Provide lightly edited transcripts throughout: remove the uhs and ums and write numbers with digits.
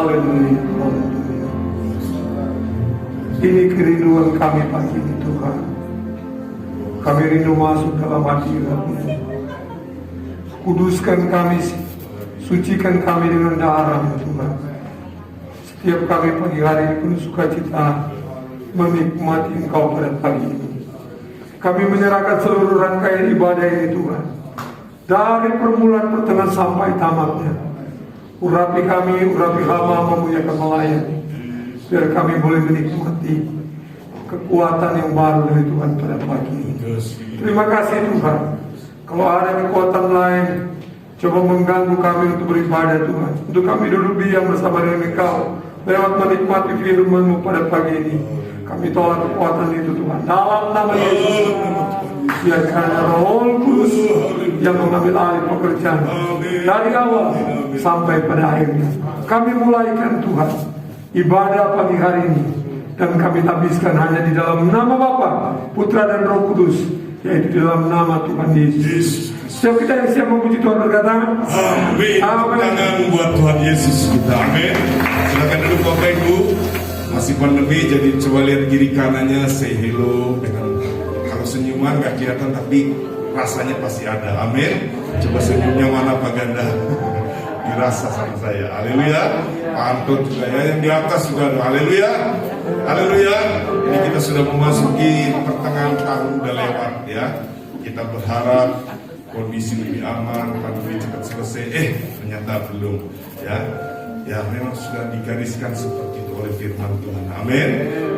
Haleluya. Ini kerinduan kami pagi ini Tuhan. Kami rindu masuk dalam hadirat-Mu. Kuduskan kami, sucikan kami dengan darah-Mu Tuhan. Setiap kami pagi hari ini penuh sukacita menikmati Engkau pada pagi ini. Kami menyerahkan seluruh rangkaian ibadah ini Tuhan, dari permulaan pertengahan sampai tamatnya. Urapi kami, urapi hamba-Mu yang akan melayani, biar kami boleh menikmati kekuatan yang baru dari Tuhan pada pagi ini. Terima kasih Tuhan. Kalau ada kekuatan lain coba mengganggu kami untuk beribadah Tuhan, untuk kami duduk diam bersama dengan Engkau lewat menikmati firman-Mu pada pagi ini, kami tolak kekuatan itu Tuhan. Dalam nama Yesus, biarkan Roh Kudus yang mengambil alih pekerjaan dari awal sampai pada akhirnya. Kami mulaikan Tuhan ibadah pagi hari ini, dan kami habiskan hanya di dalam nama Bapa, Putra dan Roh Kudus, yaitu di dalam nama Tuhan Yesus. Setiap kita yang siap memuji Tuhan berkata, amin. Tangan buat Tuhan Yesus kita, amin. Silakan duduk Bapak Ibu. Masih pandemi, jadi coba lihat kiri kanannya, say hello dengan kalau senyuman gak kelihatan tapi rasanya pasti ada, amin. Coba senyumnya mana Pak Ganda? Dirasa sama saya, haleluya. Pak Anton juga ya, yang di atas juga, haleluya, haleluya. Ini kita sudah memasuki pertengahan tahun udah lewat ya. Kita berharap kondisi lebih aman, pandemi cepat selesai. Ternyata belum ya. Ya memang sudah digariskan seperti itu oleh firman Tuhan, amin.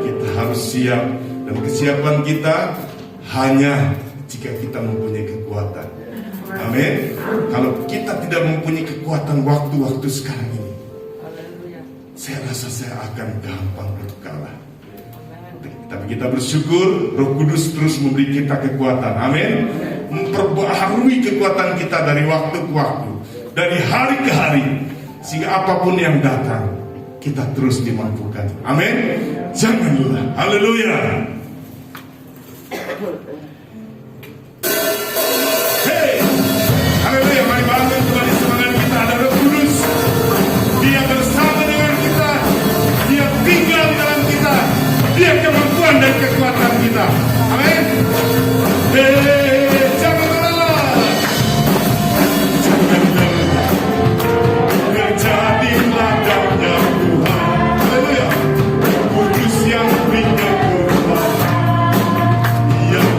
Kita harus siap, dan kesiapan kita hanya jika kita mempunyai kekuatan, amin. Kalau kita tidak mempunyai kekuatan waktu-waktu sekarang ini, saya rasa saya akan gampang berkalah. Tapi kita bersyukur Roh Kudus terus memberi kita kekuatan, amin. Memperbaharui kekuatan kita dari waktu ke waktu, dari hari ke hari, sehingga apapun yang datang kita terus dimampukan, amin. Jangan lelah, haleluya. Hey, haleluya. Mari bangun kembali semangat kita. Ada Roh Kudus, Dia bersama dengan kita, Dia tinggal di dalam kita, Dia kemampuan dan kekuatan kita, amin. Hey, jangan lelah, jangan lelah. Jadi ladangnya Tuhan, haleluya. Kudus yang berikan kekuatan, yang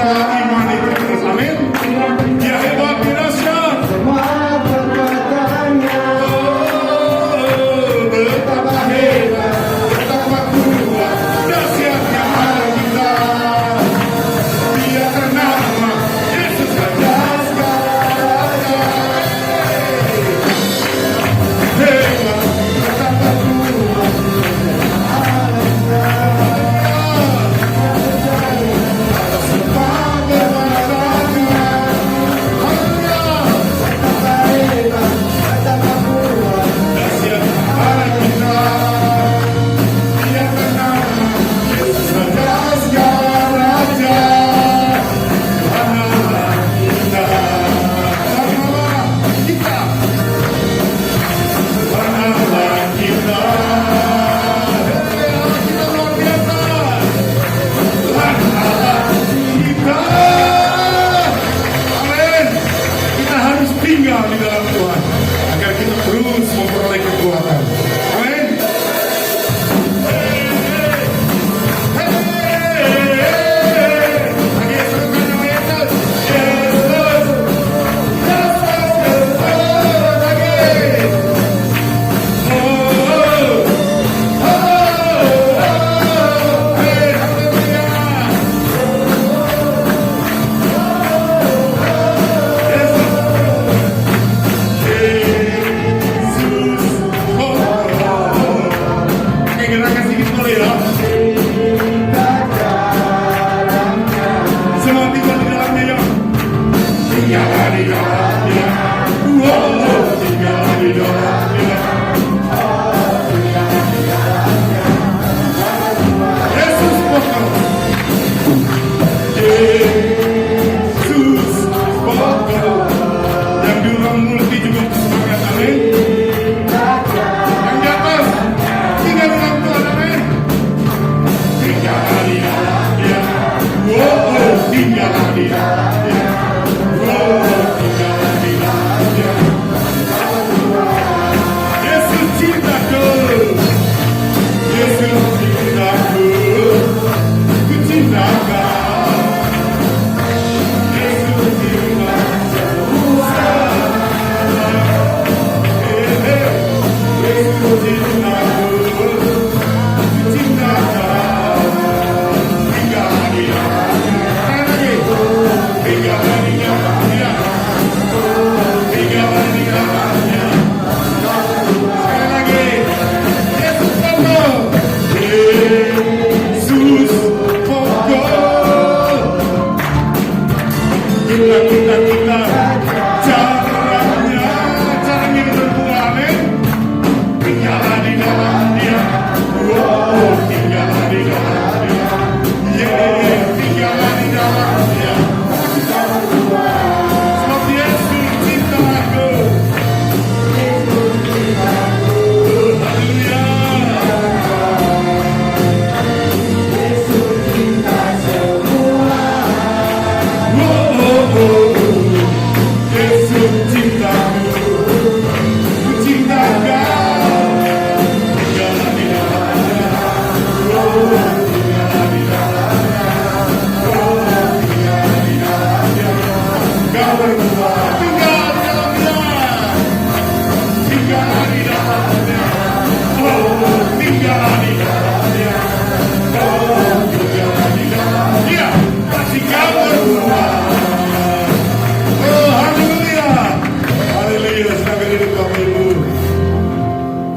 kita imani terus. Amin. Dia hebat, dia dahsyat. Betapa hebat, betapa kuat, dahsyatnya Allah kita. Dia ternama Yesus Raja segala. Hebat, betapa kuat. Tinggal di dalam Tuhan agar kita terus memperoleh kekuatan. Amin.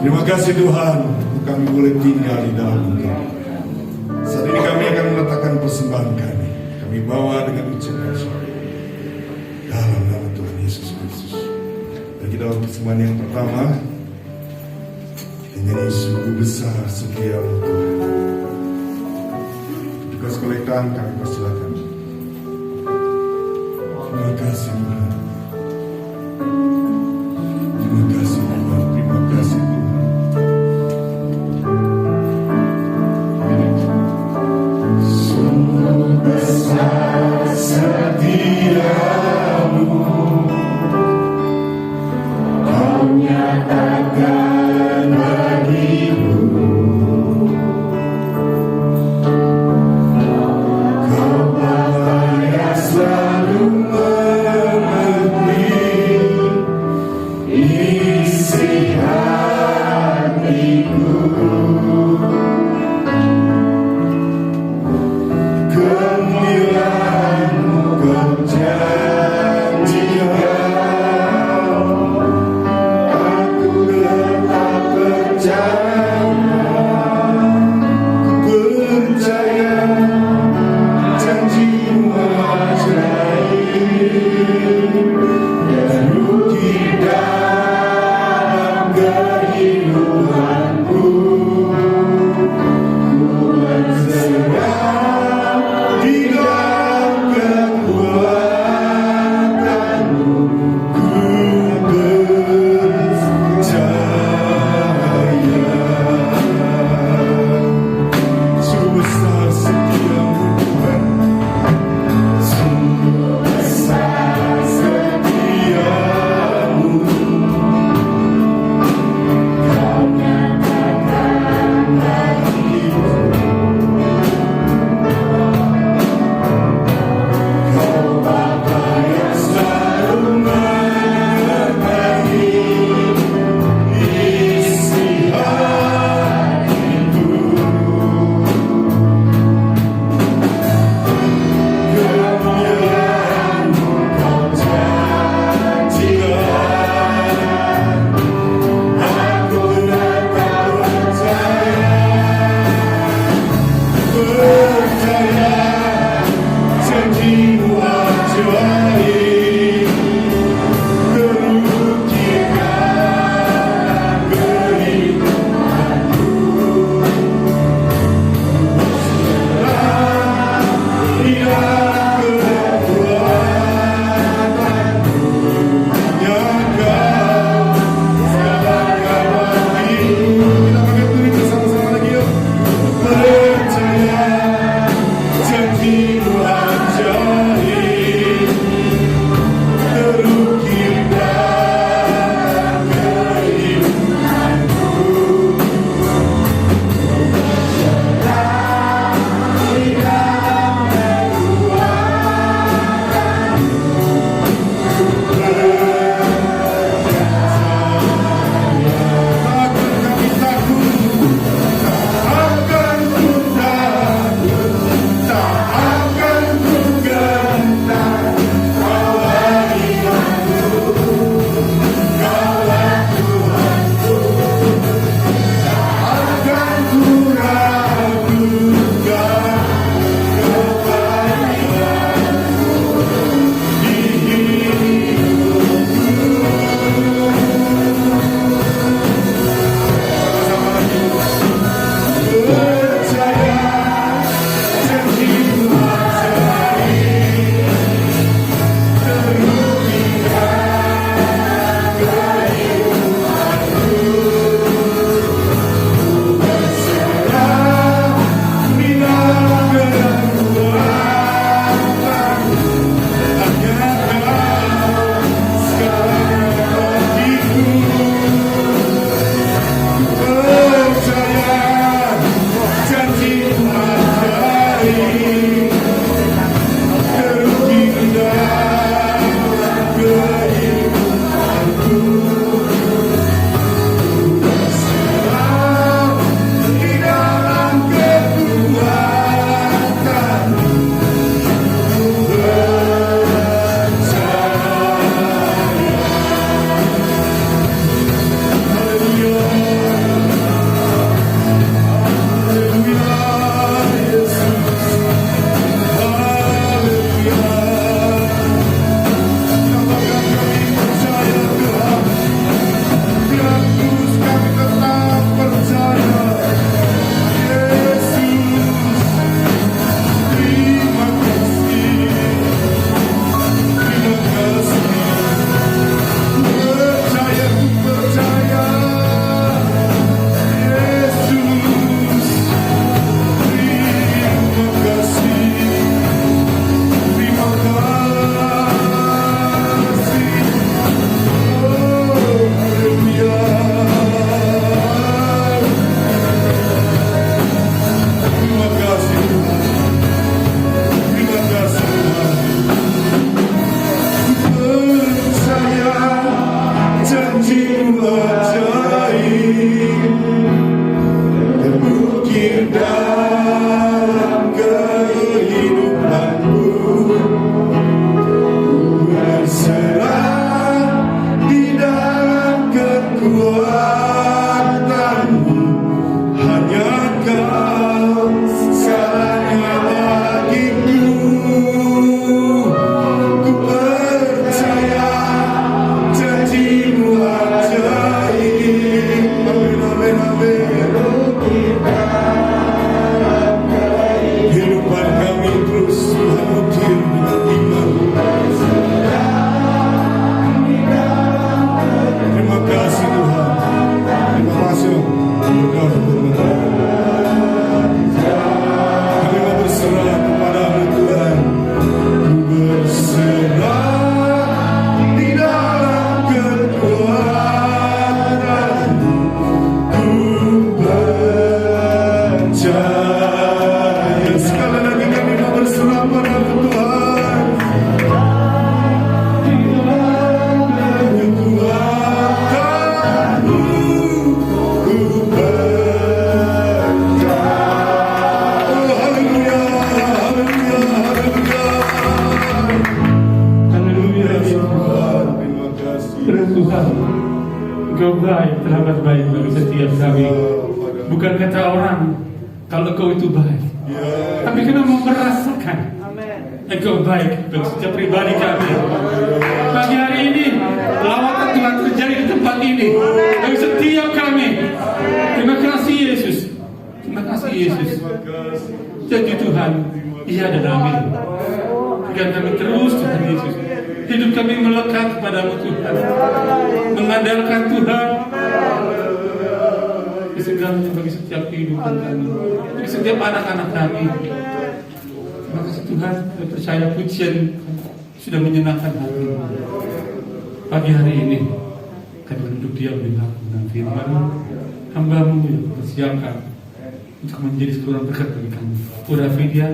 Terima kasih Tuhan, kami boleh tinggal di dalam Engkau. Saat ini kami akan meletakkan persembahan kami. Kami bawa dengan ucapan syukur dalam nama Tuhan Yesus Kristus. Dan kita persembahan yang pertama dengan sungguh besar setiamu Tuhan. Tugas kolektan kami persilakan. Terima kasih Tuhan. Terima kasih Tuhan. Terima kasih Tuhan. Kau kami. Bukan kata orang kalau Engkau itu baik, tapi kami mau merasakan Engkau baik bagi setiap pribadi kami. Pagi hari ini lawatan Tuhan terjadi di tempat ini bagi setiap kami. Terima kasih Yesus. Terima kasih Yesus. Janji Tuhan, iya dan amin. Biarkan kami terus Tuhan Yesus. Hidup kami melekat kepadamu Tuhan, mengandalkan Tuhan di segalanya bagi setiap kehidupan kami, bagi setiap anak-anak kami. Terima kasih Tuhan, kami percaya pujian sudah menyenangkan hati. Pagi hari ini kami duduk diam di hadapan firman hamba-Mu yang persiapkan untuk menjadi seluruh berkat bagi kami. Tuhan Fidia,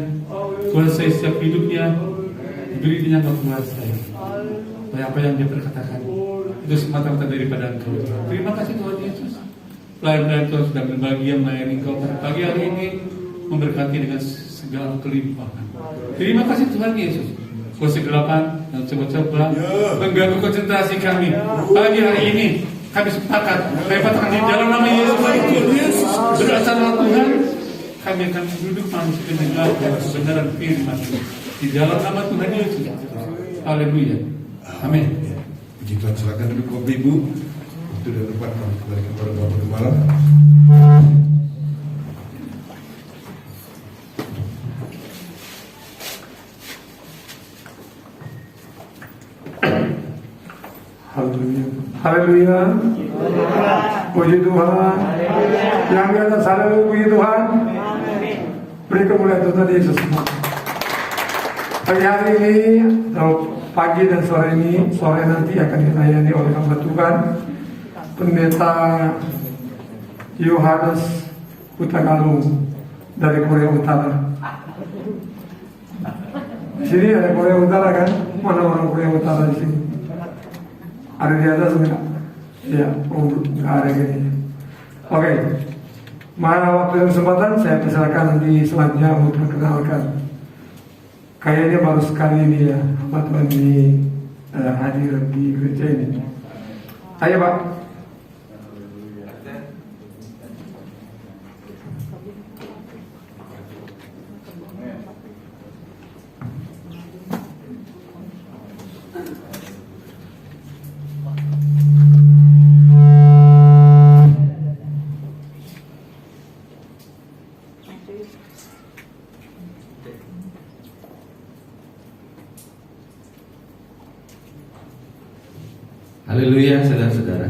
kuasai setiap hidupnya, diberi dia kuasa. Apa yang dia berkatakan itu semata-mata daripada Engkau. Terima kasih Tuhan Yesus. Pelayan-pelayan Tuhan sudah berbagi yang melayani Engkau pada pagi hari ini, memberkati dengan segala kelimpahan. Terima kasih Tuhan Yesus. Kuasa kegelapan dan coba-coba mengganggu konsentrasi kami. Pagi hari ini kami sepakat, kami katakan di dalam nama Yesus, berdasarkan Tuhan, kami akan duduk manusia mendengar kebenaran firman di dalam nama Tuhan Yesus. Haleluya. Amin. Puji Tuhan, silakan duduk Bapak Ibu. Waktu dan tempat kami kembali kepada Bapak Gembala. Haleluya. Haleluya. Puji Tuhan. Yang di atas haleluya, puji Tuhan. Beri kemuliaan Tuhan Yesus. Pagi hari ini atau pagi dan sore ini, sore nanti akan dilayani oleh hamba Tuhan Pendeta Yohanes Utagalung dari Korea Utara. Di sini ada Korea Utara kan? Mana orang Korea Utara di sini? Ada di atas enggak? Ya, enggak ada gini. Oke. Mana waktu dan kesempatan saya persilakan nanti selanjutnya untuk memperkenalkan. Kayaknya baru sekali ini ya, Pak Tuhan ini hadir di gereja ini. Ayo Pak. Haleluya, saudara-saudara.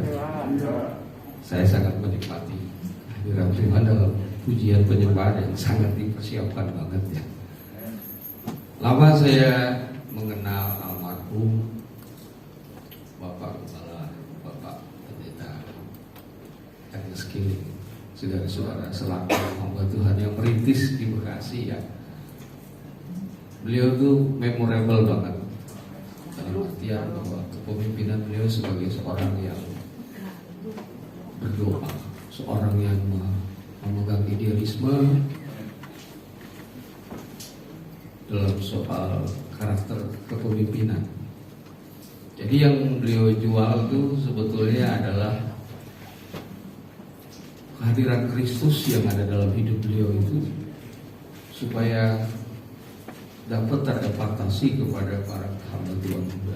Saya sangat menikmati hadirat Tuhan dalam pujian penyembahan yang sangat dipersiapkan banget ya. Lama saya mengenal almarhum Bapak Gembala, Bapak Pendeta Ernest Killing, saudara-saudara, selaku hamba Tuhan yang merintis di Bekasi ya. Beliau tuh memorable banget. Dalam artian bahwa kepemimpinan beliau sebagai seorang yang berdoa, seorang yang memegang idealisme dalam soal karakter kepemimpinan. Jadi yang beliau jual itu sebetulnya adalah kehadiran Kristus yang ada dalam hidup beliau itu, supaya dapat teradaptasi kepada para hamba Tuhan juga.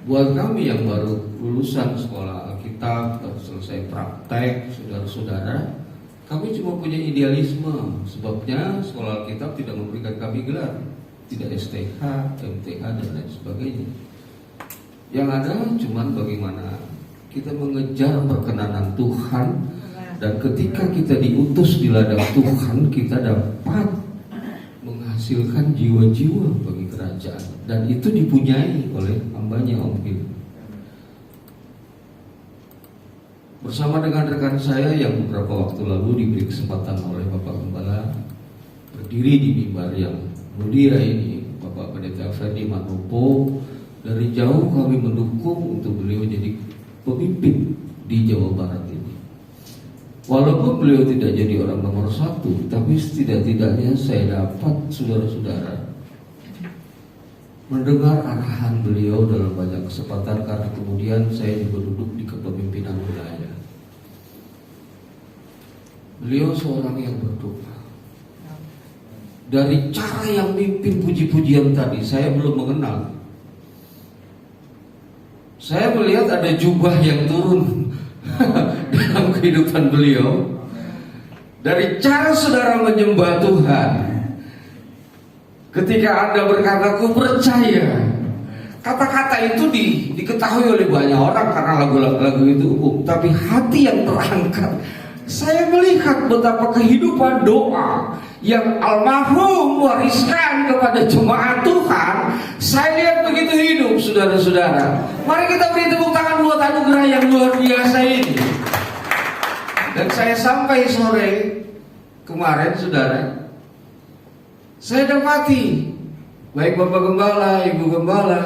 Buat kami yang baru lulusan sekolah Alkitab dan selesai praktek, saudara-saudara, kami cuma punya idealisme. Sebabnya sekolah Alkitab tidak memberikan kami gelar, tidak STH, MTH dan lain sebagainya. Yang ada cuma bagaimana kita mengejar perkenanan Tuhan, dan ketika kita diutus di ladang Tuhan, kita dapat menghasilkan jiwa-jiwa bagi kerajaan, dan itu dipunyai oleh hambanya Om Gil. Bersama dengan rekan saya yang beberapa waktu lalu diberi kesempatan oleh Bapak Gembala berdiri di mimbar yang mulia ini, Bapak Pendeta Ferdi Manopo, dari jauh kami mendukung untuk beliau jadi pemimpin di Jawa Barat ini. Walaupun beliau tidak jadi orang nomor satu, tapi setidak-tidaknya saya dapat, saudara-saudara, mendengar arahan beliau dalam banyak kesempatan, karena kemudian saya juga duduk di kepemimpinan wilayah. beliau seorang yang berdoa. Dari cara yang mimpin puji-pujian tadi, saya belum mengenal. Saya melihat ada jubah yang turun dalam kehidupan beliau. Dari cara saudara menyembah Tuhan, ketika Anda berkata, "Aku percaya," kata-kata itu diketahui oleh banyak orang karena lagu-lagu itu umum. Tapi hati yang terangkat, saya melihat betapa kehidupan doa yang almarhum wariskan kepada jemaat Tuhan, saya lihat begitu hidup, saudara-saudara. Mari kita beri tepuk tangan buat anugerah yang luar biasa ini. Dan saya sampai sore kemarin, saudara, saya dapati baik Bapak Gembala, Ibu Gembala,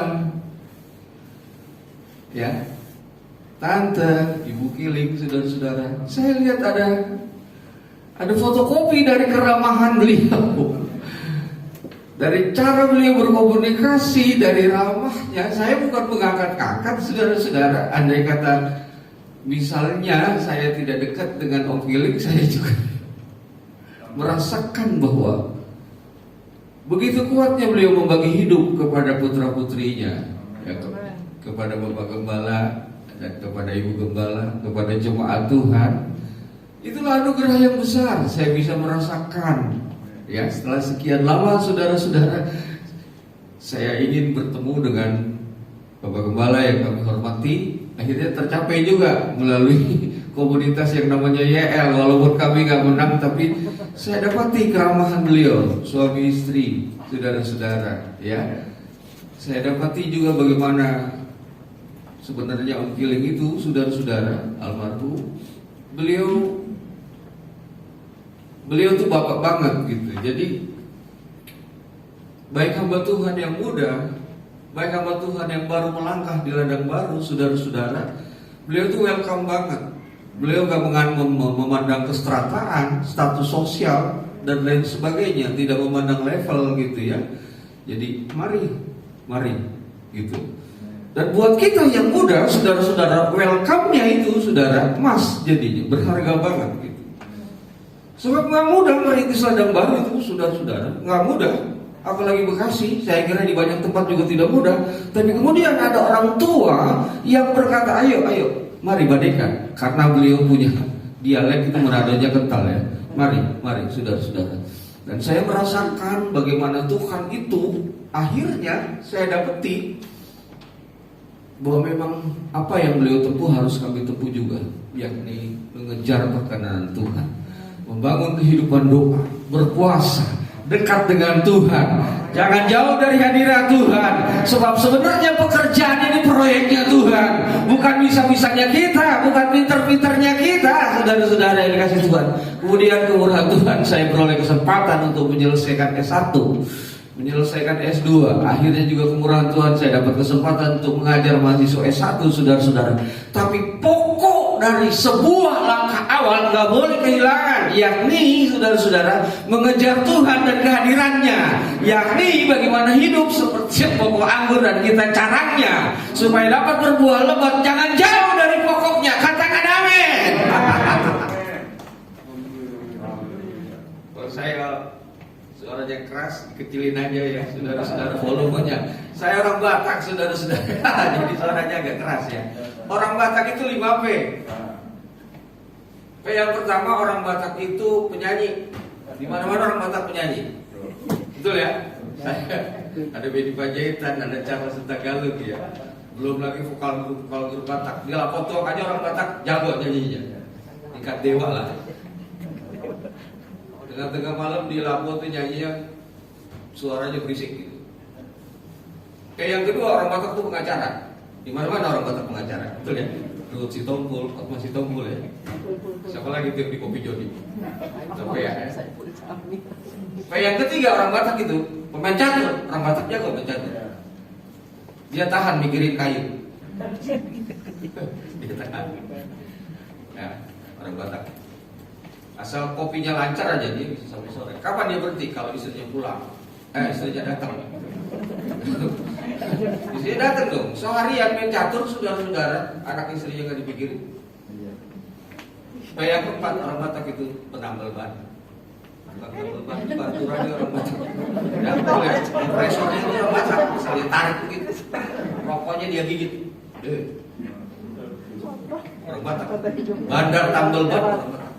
ya, Tante, Ibu Kiling, saudara-saudara, saya lihat ada fotokopi dari keramahan beliau, dari cara beliau berkomunikasi, dari ramahnya. Saya bukan mengangkat-angkat, saudara-saudara. Andai kata misalnya saya tidak dekat dengan Om Kiling, saya juga merasakan bahwa begitu kuatnya beliau membagi hidup kepada putra-putrinya, ya, kepada Bapak Gembala dan kepada Ibu Gembala, kepada jemaat Tuhan. Itulah anugerah yang besar. Saya bisa merasakan, ya, setelah sekian lama, saudara-saudara, saya ingin bertemu dengan Bapak Gembala yang kami hormati. Akhirnya tercapai juga melalui komunitas yang namanya YL. Walaupun kami gak menang, tapi saya dapati keramahan beliau, suami istri, saudara-saudara, ya. Saya dapati juga bagaimana sebenarnya Om Kiling itu, saudara-saudara, almarhum, beliau tuh bapak banget gitu. Jadi baik hamba Tuhan yang muda, baik hamba Tuhan yang baru melangkah di ladang baru, saudara-saudara, beliau tuh welcome banget. Beliau gak memandang kestrataan, status sosial dan lain sebagainya, tidak memandang level gitu ya. Jadi mari gitu. Dan buat kita yang muda, saudara-saudara, welcome-nya itu, saudara, emas jadinya, berharga banget gitu. Sebab gak mudah merintis ladang baru itu, saudara-saudara, gak mudah. Apalagi Bekasi, saya kira di banyak tempat juga tidak mudah. Tapi kemudian ada orang tua yang berkata, ayo, mari badekan. Karena beliau punya dialek itu menadanya kental ya. Mari, saudara-saudara. Dan saya merasakan bagaimana Tuhan itu akhirnya saya dapati bahwa memang apa yang beliau tempuh harus kami tempuh juga, yakni mengejar perkenanan Tuhan, membangun kehidupan doa, berpuasa, dekat dengan Tuhan, jangan jauh dari hadirat Tuhan. Sebab sebenarnya pekerjaan ini proyeknya Tuhan, bukan bisa-bisanya kita, bukan pinter-pinternya kita, saudara-saudara yang dikasih Tuhan. Kemudian kemurahan Tuhan, saya beroleh kesempatan untuk menyelesaikan S1, menyelesaikan S2. Akhirnya juga kemurahan Tuhan, saya dapat kesempatan untuk mengajar mahasiswa S1, saudara-saudara. Tapi pokok dari sebuah langkah awal gak boleh kehilangan, yakni saudara-saudara mengejar Tuhan dan kehadirannya, yakni bagaimana hidup seperti pokok anggur dan kita caranya supaya dapat berbuah lebat. Jangan jauh dari pokoknya, katakan amin. Kalau saya suaranya keras, kecilin aja ya saudara-saudara volumenya. Saya orang Batak, saudara-saudara, jadi suaranya agak keras ya. Orang Batak itu 5 P. P yang pertama, orang Batak itu penyanyi. Di mana-mana orang Batak penyanyi. Betul ya? Ada Benny Panjaitan, ada Charles Tagalog ya. Belum lagi vokal grup Batak. Dia lapor tuh aja orang Batak jago nyanyinya. Tingkat dewa lah. Tengah-tengah malam di Lampung tuh nyanyinya suaranya berisik gitu. Kayak yang kedua, orang Batak tuh pengacara. Di mana-mana orang Batak pengacara, betul ya? Ruth Sitompul, Fatma Sitompul ya. Siapa lagi tuh di Kopi Jodi? Sampai ya. Kayak yang ketiga, orang Batak itu pemain catur. Orang Batak jago pemain catur. Dia tahan mikirin kayu. Dia tahan. Ya, orang Batak. Asal kopinya lancar aja dia bisa sampai sore. Kapan dia berhenti? Kalau istrinya pulang, istrinya datang. Istrinya datang dong. Seharian main catur, saudara-saudara, anak istrinya nggak dipikirin. Yang keempat, orang Batak itu penambal ban. Baturannya orang Batak. Dan boleh kompresornya itu orang Batak, misalnya tarik begitu, rokoknya dia gigit. Orang Batak. Bandar tambal ban orang Batak.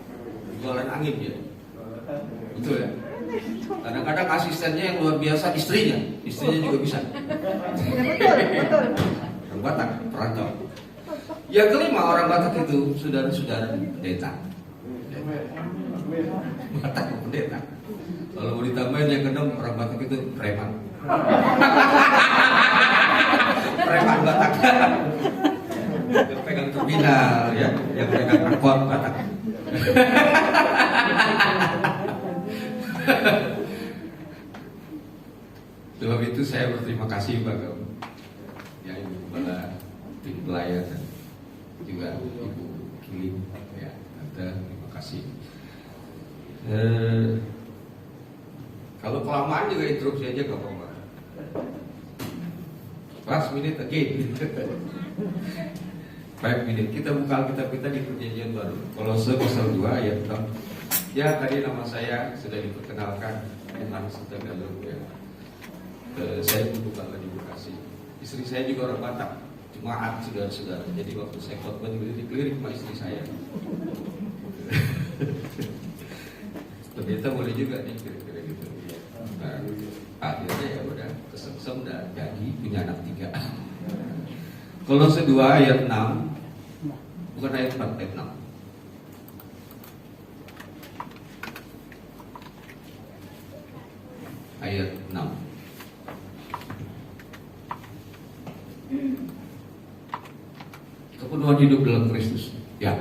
Jualan angin dia. Betul ya? Kadang-kadang asistennya yang luar biasa istrinya juga bisa. Orang Batak, perantau. Yang kelima, orang Batak itu saudara-saudara pendeta. Batak pendeta. Kalau mau ditambahin yang keenam, orang Batak itu preman. Preman Batak. Yang pegang terminal, ya, yang pegang angkot Batak. Sebab itu saya berterima kasih bagi yang Ibu Kepala tim pelayanan, juga Ibu Kilim, ya, terima kasih. Kalau kelamaan juga interupsi aja gak apa-apa. Last minute again. 5 minute. Kita buka kitab kita di Perjanjian Baru. Kolose pasal 2 ayat 6. Ya, tadi nama saya sudah diperkenalkan dengan Sinta Galuh, ya. Saya bukan lagi di Bekasi. Istri saya juga orang Batak, jemaat saudara-saudara. Jadi waktu saya khotbah dilirik sama istri saya. Pendeta boleh juga nih kira-kira gitu. Nah, akhirnya ya udah kesengsem dan jadi punya anak 3. Kolose 2 ayat 6, bukan ayat 4, ayat 6. Ayat 6. Kepenuhan hidup dalam Kristus. Ya.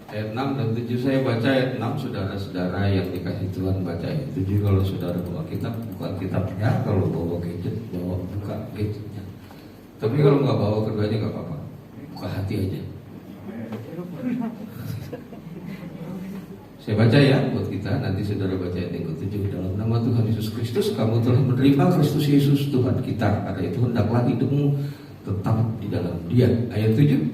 Ayat 6 dan 7 saya baca ayat 6, saudara-saudara yang dikasih Tuhan baca ayat 7. Kalau saudara bawa kitab, buka kitabnya. Kalau bawa gadget, buka gadgetnya. Tapi kalau nggak bawa keduanya nggak apa-apa, buka hati aja. Saya baca ya buat kita, nanti saudara baca ayat yang ke-7. Dalam nama Tuhan Yesus Kristus, kamu telah menerima Kristus Yesus Tuhan kita. Karena itu hendaklah hidupmu tetap di dalam Dia. Ayat 7.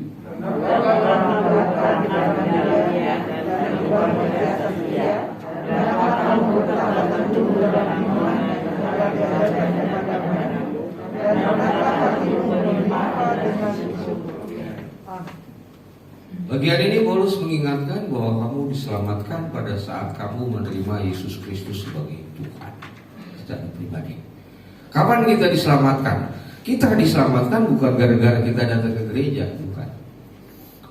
Bagian ini Paulus mengingatkan bahwa kamu diselamatkan pada saat kamu menerima Yesus Kristus sebagai Tuhan secara pribadi. Kapan kita diselamatkan? Kita diselamatkan bukan gara-gara kita datang ke gereja, bukan.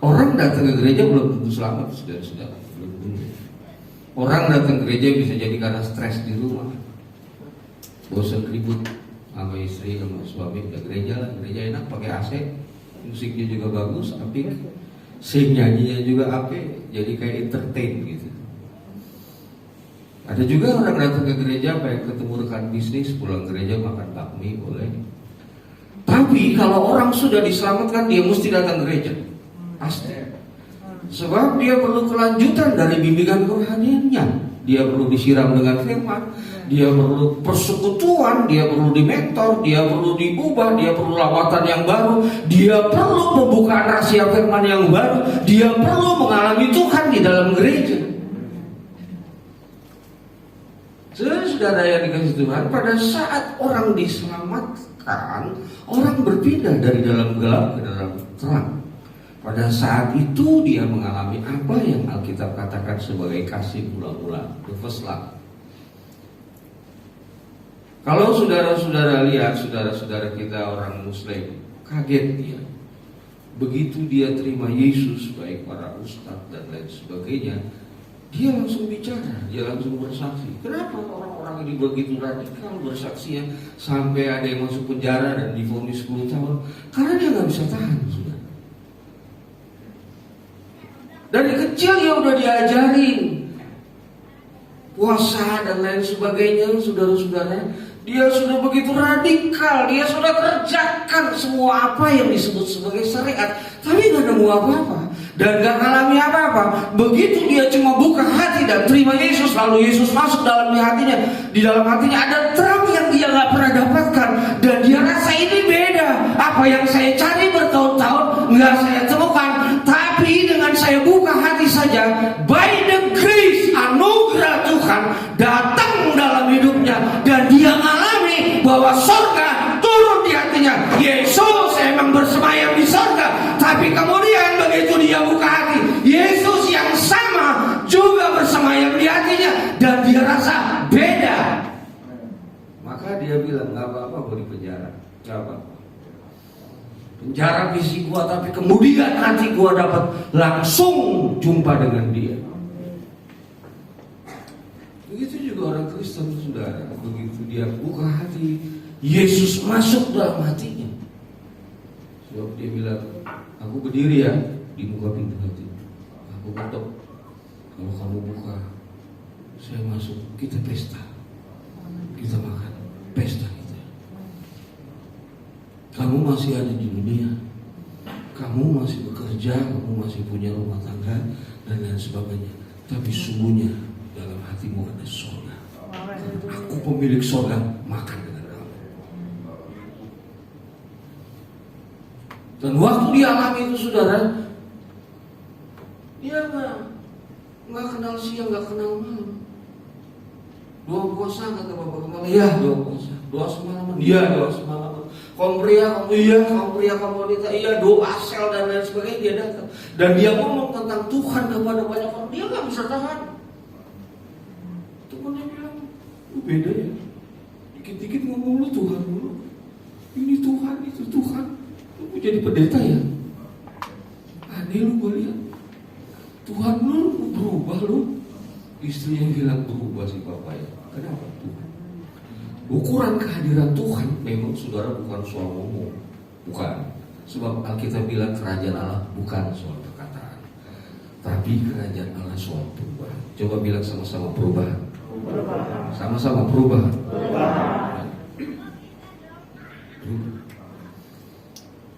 Orang datang ke gereja belum tentu selamat, saudara-saudara. Belum tentu. Orang datang ke gereja bisa jadi karena stres di rumah, bosan ribut sama istri, sama suami. Udah gereja lah, gereja enak, pakai AC, musiknya juga bagus, apik. Sing nyanyinya juga apik, jadi kayak entertain gitu. Ada juga orang datang ke gereja pengen ketemu rekan bisnis, pulang gereja makan bakmi boleh. Tapi kalau orang sudah diselamatkan, dia mesti datang gereja, pasti. Sebab dia perlu kelanjutan dari bimbingan kerohaniannya. Dia perlu disiram dengan firman, dia perlu persekutuan, dia perlu dimentor, dia perlu diubah, dia perlu lawatan yang baru, dia perlu pembukaan rahasia firman yang baru, dia perlu mengalami Tuhan di dalam gereja. Saudara yang dikasih Tuhan, pada saat orang diselamatkan, orang berpindah dari dalam gelap ke dalam terang. Pada saat itu dia mengalami apa yang Alkitab katakan sebagai kasih mula-mula, the first love. Kalau saudara-saudara lihat saudara-saudara kita orang Muslim, kaget dia. Begitu dia terima Yesus, baik para ustadz dan lain sebagainya, dia langsung bicara, dia langsung bersaksi. Kenapa orang-orang ini begitu radikal bersaksinya sampai ada yang masuk penjara dan divonis 10 tahun? Karena dia nggak bisa tahan, saudara. Dari kecil dia udah diajarin puasa dan lain sebagainya, saudara-saudara. Dia sudah begitu radikal, dia sudah kerjakan semua apa yang disebut sebagai syariat, tapi gak nemu apa-apa dan gak ngalami apa-apa. Begitu dia cuma buka hati dan terima Yesus, lalu Yesus masuk dalam hatinya. Di dalam hatinya ada terang yang dia gak pernah dapatkan, dan dia rasa ini beda. Apa yang saya cari bertahun-tahun gak saya temukan, tapi dengan saya buka hati datang dalam hidupnya dan dia alami bahwa sorga turun di hatinya. Yesus emang bersemayam di sorga, tapi kemudian begitu dia buka hati, Yesus yang sama juga bersemayam di hatinya dan dia rasa beda. Maka dia bilang, gak apa-apa gue di penjara, gak apa-apa. Penjara fisik gua, tapi kemudian hati gua dapat langsung jumpa dengan dia. Begitu juga orang Kristen, saudara. Begitu dia buka hati, Yesus masuk dalam hatinya. Sebab dia bilang, aku berdiri ya di muka pintu hati, aku ketok, kalau kamu buka, saya masuk, kita pesta, kita makan, pesta kita. Kamu masih ada di dunia, kamu masih bekerja, kamu masih punya rumah tangga dan lain sebagainya, tapi sungguhnya dalam hatimu ada surga. Aku pemilik surga, makan dengan kamu. Dan waktu dia alami itu, saudara, dia nggak kenal siang, nggak kenal malam. Doa puasa kata Bapak Kepala, iya doa puasa, doa semalaman, iya doa semalaman. Kaum pria, kaum wanita, iya doa sel dan lain sebagainya, dia datang. Dan dia ngomong tentang Tuhan kepada banyak orang, dia nggak bisa tahan. Temannya bilang, lu beda ya, dikit-dikit ngomong lu Tuhan dulu, ini Tuhan, itu Tuhan, lu jadi pendeta ya? Aneh lu gue lihat, Tuhan lu berubah lu. Istrinya bilang berubah sih Bapak ya, kenapa Tuhan? Ukuran kehadiran Tuhan memang, saudara, bukan soal ngomong, bukan. Sebab Alkitab bilang kerajaan Allah bukan soal perkataan, tapi kerajaan Allah soal perubahan. Coba bilang sama-sama perubahan. Sama-sama perubahan.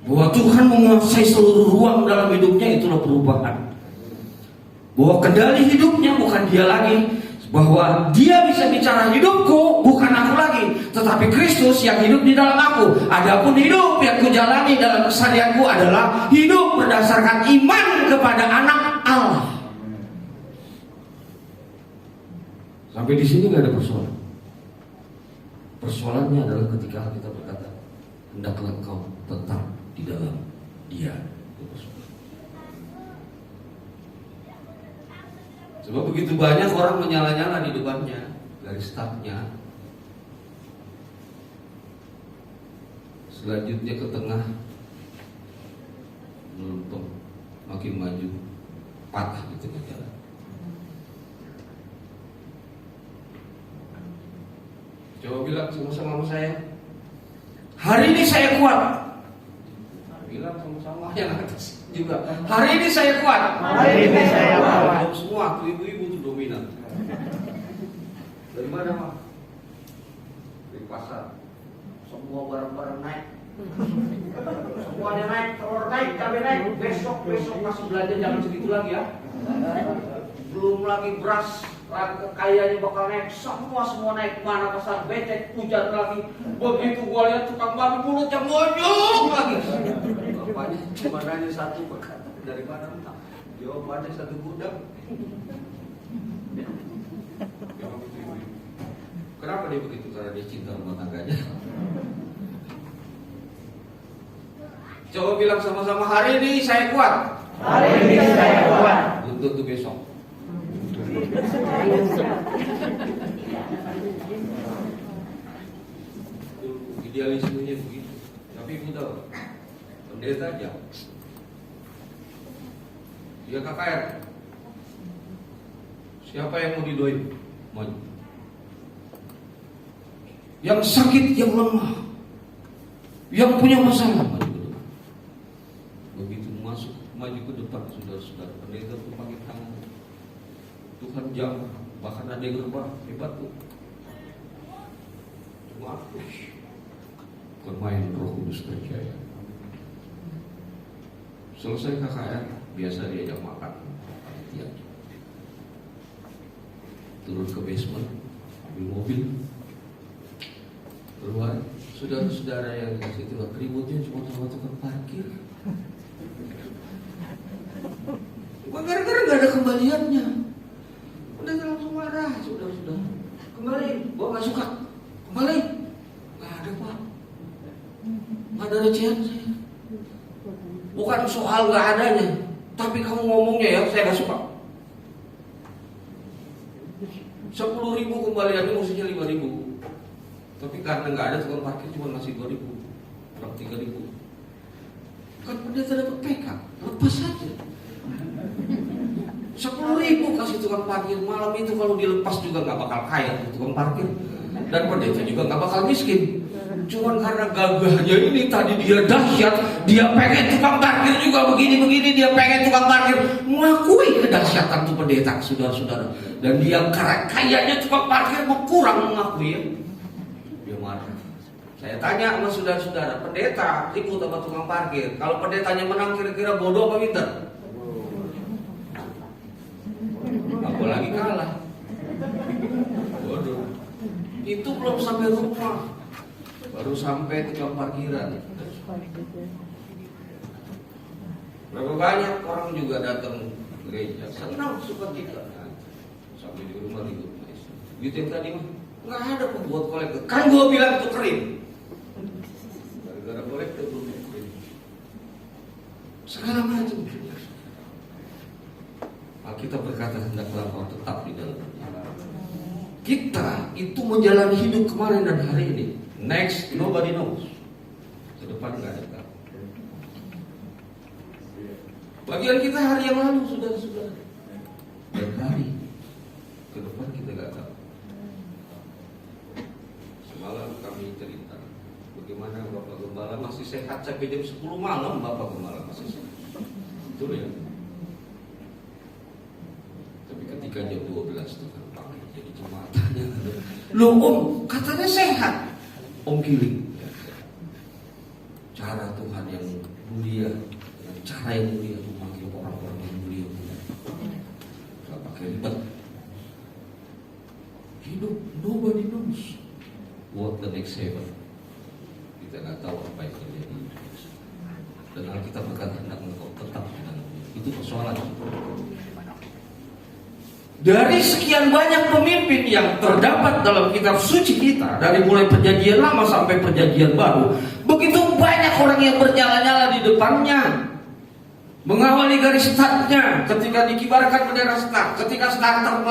Bahwa Tuhan menguasai seluruh ruang dalam hidupnya, itulah perubahan. Bahwa kendali hidupnya bukan dia lagi, bahwa dia bisa bicara hidupku bukan aku lagi, tetapi Kristus yang hidup di dalam aku. Adapun hidup yang kujalani dalam keseharianku adalah hidup berdasarkan iman kepada Anak Allah. Sampai di sini nggak ada persoalan. Persoalannya adalah ketika kita berkata, hendaklah engkau tetap di dalam Dia. Sebab begitu banyak orang menyala-nyala di depannya, dari stafnya, selanjutnya ke tengah, melempem, makin maju, patah di tengah jalan. Coba bilang sama-sama saya, hari ini saya kuat. Bilang sama-sama yang atas juga, hari ini saya kuat. Hari ini saya kuat. Semua tuh ibu-ibu tuh dominan. Dari mana Mak? Dari pasar. Semua barang-barang naik. Semuanya naik, telur naik, cabai naik. Besok masih belanja jangan segitu lagi ya. Belum lagi beras, kayaknya bakal naik. Semua naik. Mana pasar becek, hujan lagi. Begitu gua lihat tukang babi mulutnya monyong lagi. Bapaknya cuma nanya satu, berkata dari mana entah. Jawabannya satu gudang. Kenapa dia begitu? Karena dia cinta rumah tangganya. Coba bilang sama-sama, hari ini saya kuat. Hari ini saya kuat. Belum tentu besok. Idealismenya begitu. Tapi mudah. Pendeta aja. Dia KKR. Siapa yang mau didoain? Maju. Yang sakit, yang lemah, yang punya masalah, maju ke depan. Begitu masuk, maju ke depan, saudara-saudara. Pendeta tuh pakai tangan. Tuhan jamah, bahkan ada yang rebah, hebat tuh. Cuma bermain Roh Kudus kerja ya. Selesai KKR, biasa diajak makan panitia. Turun ke basement, ambil mobil, keluar. Saudara-saudara yang di situ, ributnya cuma sama tukang parkir. Gara-gara nggak ada kembaliannya. Udah langsung marah, sudah. ada recehan saya. Bukan soal nggak adanya, tapi kamu ngomongnya ya saya nggak suka. 10.000 kembaliannya mestinya 5.000, tapi karena nggak ada tukang parkir cuma ngasih 2.000, kurang 3.000. Kan pendeta dapat PK, lepas saja. 10.000 kasih tukang parkir, malam itu kalau dilepas juga nggak bakal kaya tukang parkir, dan pendeta juga nggak bakal miskin. Cuman karena gagahnya ini tadi dia dahsyat, dia pengen tukang parkir juga begini-begini, dia pengen tukang parkir, mengakui kedahsyatan tuh pendeta, saudara-saudara. Dan dia kayaknya tukang parkir kurang mengakui ya. Dia marah. Saya tanya sama saudara-saudara, pendeta ribut sama tukang parkir, kalau pendetanya menang kira-kira bodoh apa pintar? Apalagi kalah. Bodoh. Itu belum sampai rumah, baru sampai tukang parkiran. Berapa banyak orang juga datang gereja, senang sukacita, sampai di rumah ribut. Gitu yang tadi mah nggak ada pembuat kolektor. Kan gua bilang itu kering. Gara-gara kolektor belum kering. Segala macam. Alkitab berkata hendaklah kau tetap di dalamnya. Kita itu menjalani hidup kemarin dan hari ini. Next, nobody knows. Ke depan nggak ada tahu. Bagian kita hari yang lalu sudah. Dan hari ke depan kita nggak tahu. Semalam kami cerita bagaimana Bapak Gembala masih sehat sampai jam 10 malam. Bapak Gembala masih sehat. Betul ya? Tapi ketika jam 12 itu kan panggil jadi jemaatnya. Loh Om, katanya sehat. Om giling. Cara Tuhan yang mulia, dengan cara yang mulia memanggil orang-orang yang mulia. Gak pakai ribet. Hidup nobody knows what the next happen. Kita nggak tahu apa yang terjadi. Dan Alkitab berkata hendak engkau tetap di dalamnya. Itu persoalan. Dari sekian banyak pemimpin yang terdapat dalam kitab suci kita, dari mulai perjanjian lama sampai perjanjian baru, begitu banyak orang yang bernyala-nyala di depannya, mengawali garis startnya, ketika dikibarkan bendera start, ketika starter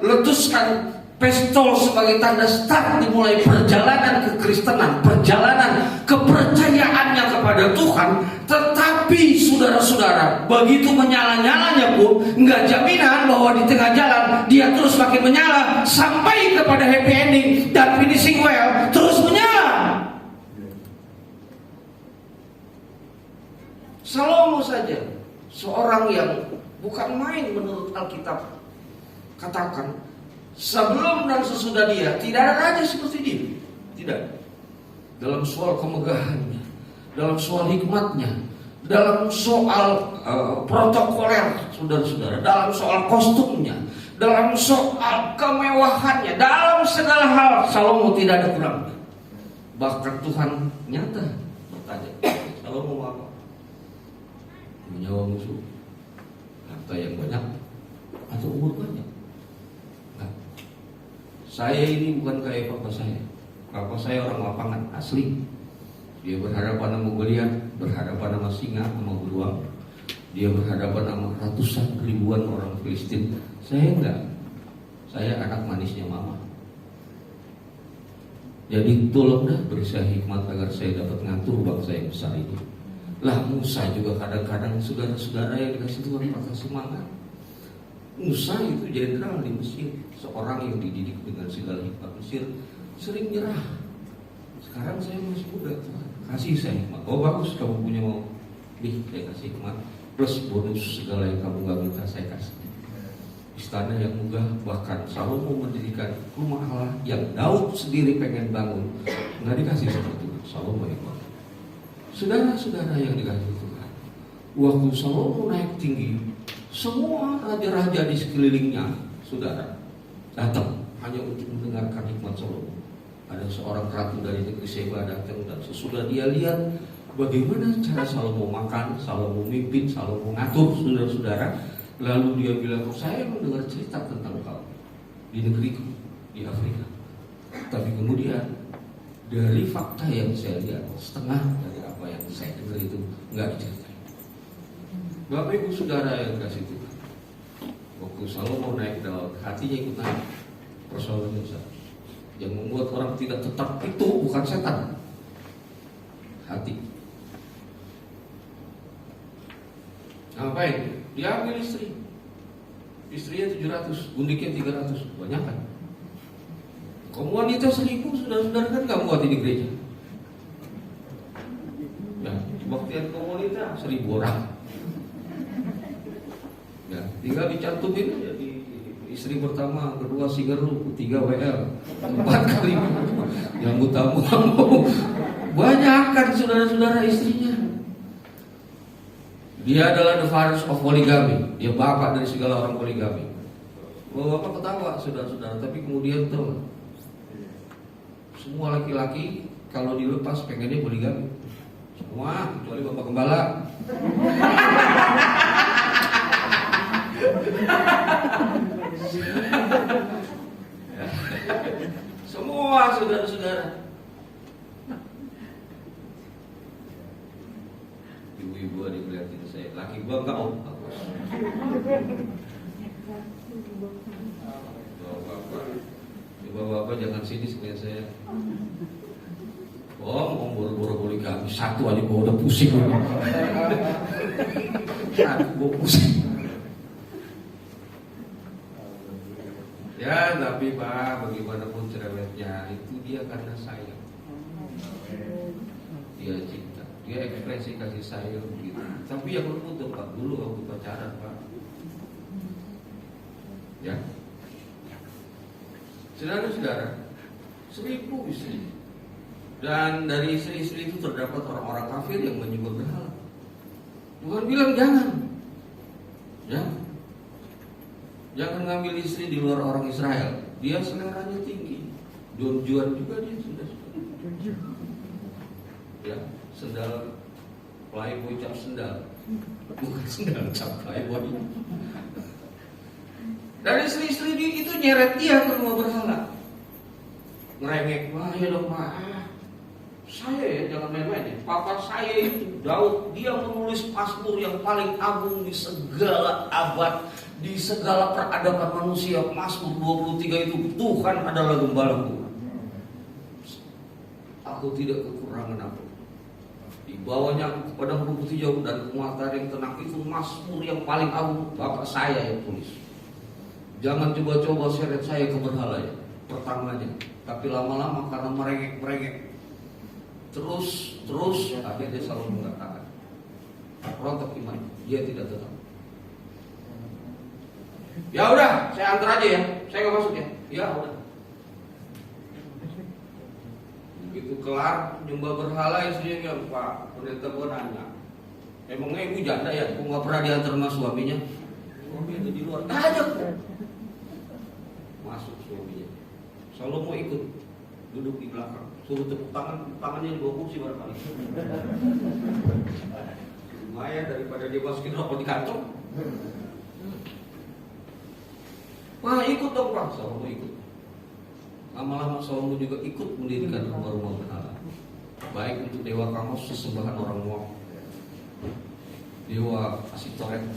meletuskan pistol sebagai tanda start, dimulai perjalanan kekristenan, perjalanan kepercayaannya kepada Tuhan. Tetapi saudara-saudara, begitu menyala-nyalanya pun nggak jaminan bahwa di tengah jalan dia terus makin menyala sampai kepada happy ending dan finishing well, terus menyala. Salomo saja, seorang yang bukan main menurut Alkitab, katakan sebelum dan sesudah dia tidak ada raja seperti dia. Tidak. Dalam soal kemegahannya, dalam soal hikmatnya, dalam soal protokoler, saudara-saudara, dalam soal kostumnya, dalam soal kemewahannya, dalam segala hal Salomo tidak ada kurangnya. Bahkan Tuhan nyata bertanya, Salomo mau apa? Menyawa musuh, harta yang banyak, atau umur banyak? Nah, saya ini bukan kayak papa saya. Papa saya orang lapangan asli. Dia berhadapan sama Goliat, berhadapan sama singa, sama beruang. Dia berhadapan sama ratusan ribuan orang Filistin. Saya enggak. Saya anak manisnya mama. Jadi tolonglah beri saya hikmat agar saya dapat ngatur bangsa yang besar ini. Lah Musa juga kadang-kadang saudara-saudara yang dikasih Tuhan patah semangat. Musa itu jenderal di Mesir, seorang yang dididik dengan segala hikmat Mesir, sering nyerah. Sekarang saya masih muda, kasih saya hikmat. Oh bagus, kamu punya mau, nih saya kasih hikmat plus bonus segala yang kamu gak minta saya kasih. Istana yang megah, bahkan Salomo mendirikan rumah Allah yang Daud sendiri pengen bangun, nggak dikasih seperti itu. Salomo yang bangun. Saudara-saudara yang dikasih Tuhan, waktu Salomo naik tinggi, semua raja-raja di sekelilingnya, saudara, datang hanya untuk mendengarkan hikmat Salomo. Ada seorang ratu dari negeri Seba datang, dan sesudah dia lihat bagaimana cara Salomo makan, Salomo mimpin, Salomo ngatur, saudara-saudara, lalu dia bilang, saya mendengar cerita tentang kau di negeriku, di Afrika. Tapi kemudian Dari fakta yang saya lihat, setengah dari apa yang saya dengar itu nggak diceritain. Bapak Ibu Saudara yang kasih Tuhan, waktu Salomo naik ke laut, hatinya ikut naik. Persoalannya besar. Yang membuat orang tidak tetap itu bukan setan, hati. Ngapain? Dia ambil istri. Istrinya 700, gundiknya 300, banyak kan? Kamu wanita 1000, saudara-saudara kan gak muat di gereja. Ya, kebaktian kaum wanita 1000 orang. Ya, tinggal dicantumin aja di istri pertama, kedua Sigeru, 3 WL, 4 kali yang tamu. Banyak kan saudara-saudara istrinya. Dia adalah the father of polygamy. Dia bapak dari segala orang poligami. Bapak ketawa saudara-saudara, tapi kemudian tuh semua laki-laki kalau dilepas pengennya poligami. Semua kecuali bapak gembala. Semua saudara-saudara. Ibu-ibu ada ngeliatin saya, laki gua enggak om. Bapak-bapak jangan sini sekalian saya. Om boro-boro poligami satu aja gua udah pusing. Satu gua pusing. Ya tapi Pak, bagaimanapun cerewetnya itu dia karena sayang. Dia cinta, dia ekspresi kasih sayang gitu. Tapi yang lembut tuh Pak, dulu waktu pacaran Pak. Ya, saudara-saudara, 1000 istri. Dan dari istri-istri itu terdapat orang-orang kafir yang menyembah berhala. Tuhan bilang jangan. Ya. Jangan ngambil istri di luar orang Israel. Dia seleranya tinggi. Don Juan juga dia sudah. Ya, sendal playboy cap sendal. Bukan sendal cap playboy. Dari istri-istri itu nyeret dia ke rumah berhala. Ngerengek, wah ya dong Pak. Saya ya jangan main-main ya. Papa saya itu Daud, dia menulis Mazmur yang paling agung di segala abad, di segala peradaban manusia. Mazmur 23 itu, Tuhan adalah gembalaku, aku tidak kekurangan apa. Di bawahnya aku kepada rumput hijau dan matahari yang tenang. Itu Mazmur yang paling agung, Bapak saya yang tulis. Jangan coba-coba seret saya ke berhala ya, pertamanya. Tapi lama-lama karena merengek-merengek terus akhirnya selalu mengatakan rontok iman, dia tidak tetap. Ya udah, saya antar aja ya, saya nggak masuk ya. Ya udah. Begitu kelar nyembah berhala istrinya bilang, Pak, pendeta gua nanya, emangnya ibu janda ya? Kok nggak pernah diantar sama suaminya? Suami itu di luar, ajak. Masuk suaminya, selalu mau ikut, duduk di belakang. Suruh tepuk tangannya di bawah kursi barangkali. Lumayan daripada dia masukin rokok di kantong. Wah ikut dong Pak, Salomo ikut. Lama-lama Salomo juga ikut mendirikan rumah-rumah berhala. Baik untuk dewa Kamos, sesembahan orang Moab, dewa Asitoret,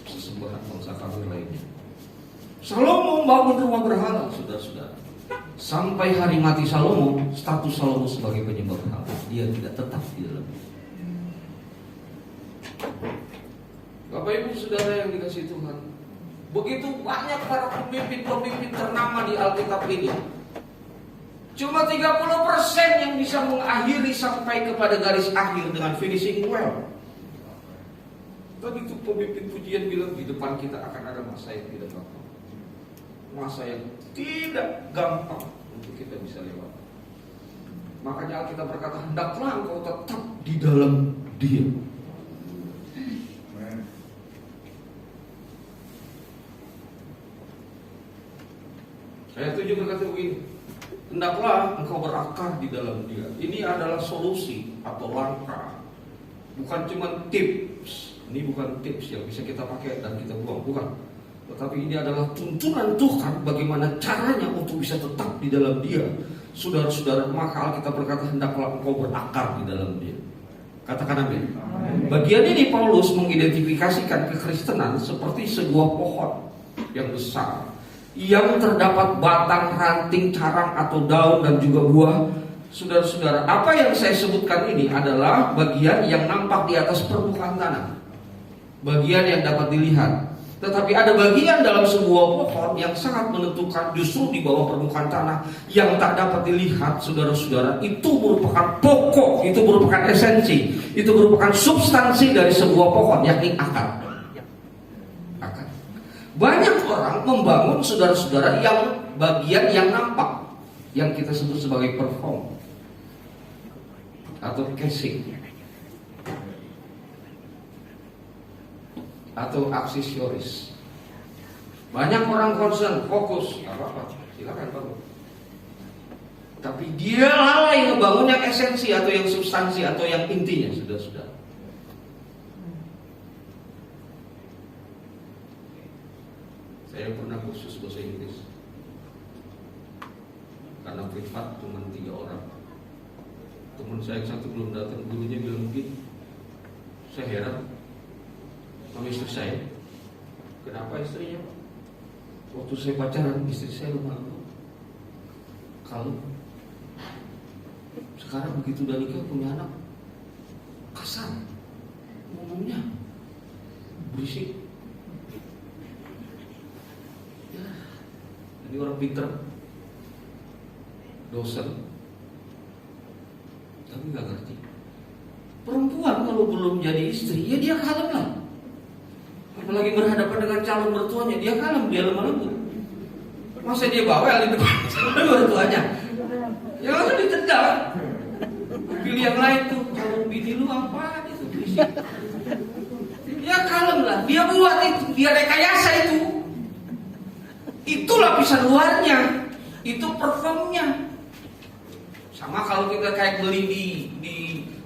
sesembahan bangsa kafir lainnya. Salomo membangun rumah berhala, saudara-saudara. Sampai hari mati Salomo, status Salomo sebagai penyembah berhala, dia tidak tetap di dalamnya. Bapak Ibu Saudara yang dikasihi Tuhan, begitu banyak para pemimpin-pemimpin ternama di Alkitab ini, cuma 30% yang bisa mengakhiri sampai kepada garis akhir dengan finishing well. Tadi itu pemimpin pujian bilang di depan kita akan ada masa yang tidak gampang, masa yang tidak gampang untuk kita bisa lewat. Makanya Alkitab berkata, hendaklah engkau tetap di dalam Dia. Saya setuju berkata begini, hendaklah engkau berakar di dalam Dia. Ini adalah solusi atau langkah, bukan cuma tips. Ini bukan tips yang bisa kita pakai dan kita buang, bukan. Tetapi ini adalah tuntunan Tuhan bagaimana caranya untuk bisa tetap di dalam Dia, saudara-saudara, maka Alkitab berkata hendaklah engkau berakar di dalam dia. Katakan amin. Bagian ini Paulus mengidentifikasikan kekristenan seperti sebuah pohon yang besar, yang terdapat batang, ranting, carang atau daun dan juga buah. Saudara-saudara, apa yang saya sebutkan ini adalah bagian yang nampak di atas permukaan tanah, bagian yang dapat dilihat. Tetapi ada bagian dalam sebuah pohon yang sangat menentukan, justru di bawah permukaan tanah yang tak dapat dilihat. Saudara-saudara, itu merupakan pokok, itu merupakan esensi, itu merupakan substansi dari sebuah pohon, yakni akar. Banyak orang membangun, saudara-saudara, yang bagian yang nampak, yang kita sebut sebagai perform atau casing atau aksesoris. Banyak orang concern, fokus, apa-apa, silakan bangun. Tapi dia lalai ngebangun yang esensi atau yang substansi atau yang intinya, saudara-saudara. Saya pernah kursus bahasa Inggris karena privat cuma 3 orang. Teman saya yang satu belum datang, gurunya bilang begini, saya heran sama istri saya. Kenapa istrinya? Waktu saya pacaran, istri saya lumayan kalau sekarang begitu udah nikah punya anak, kasar ngomongnya, berisik. Ya, ini orang pinter, dosen, tapi nggak ngerti. Perempuan kalau belum jadi istri, ya dia kalem lah. Apalagi berhadapan dengan calon mertuanya, dia kalem, dia lemah lembut. Masa dia bawel di depan calon mertuanya? Ya langsung ditendang. Pilih yang lain tuh, calon bini lu apa itu berisik. Ya kalem lah, dia buat itu, dia rekayasa itu. Itu lapisan luarnya, itu performnya. Sama kalau kita kayak beli di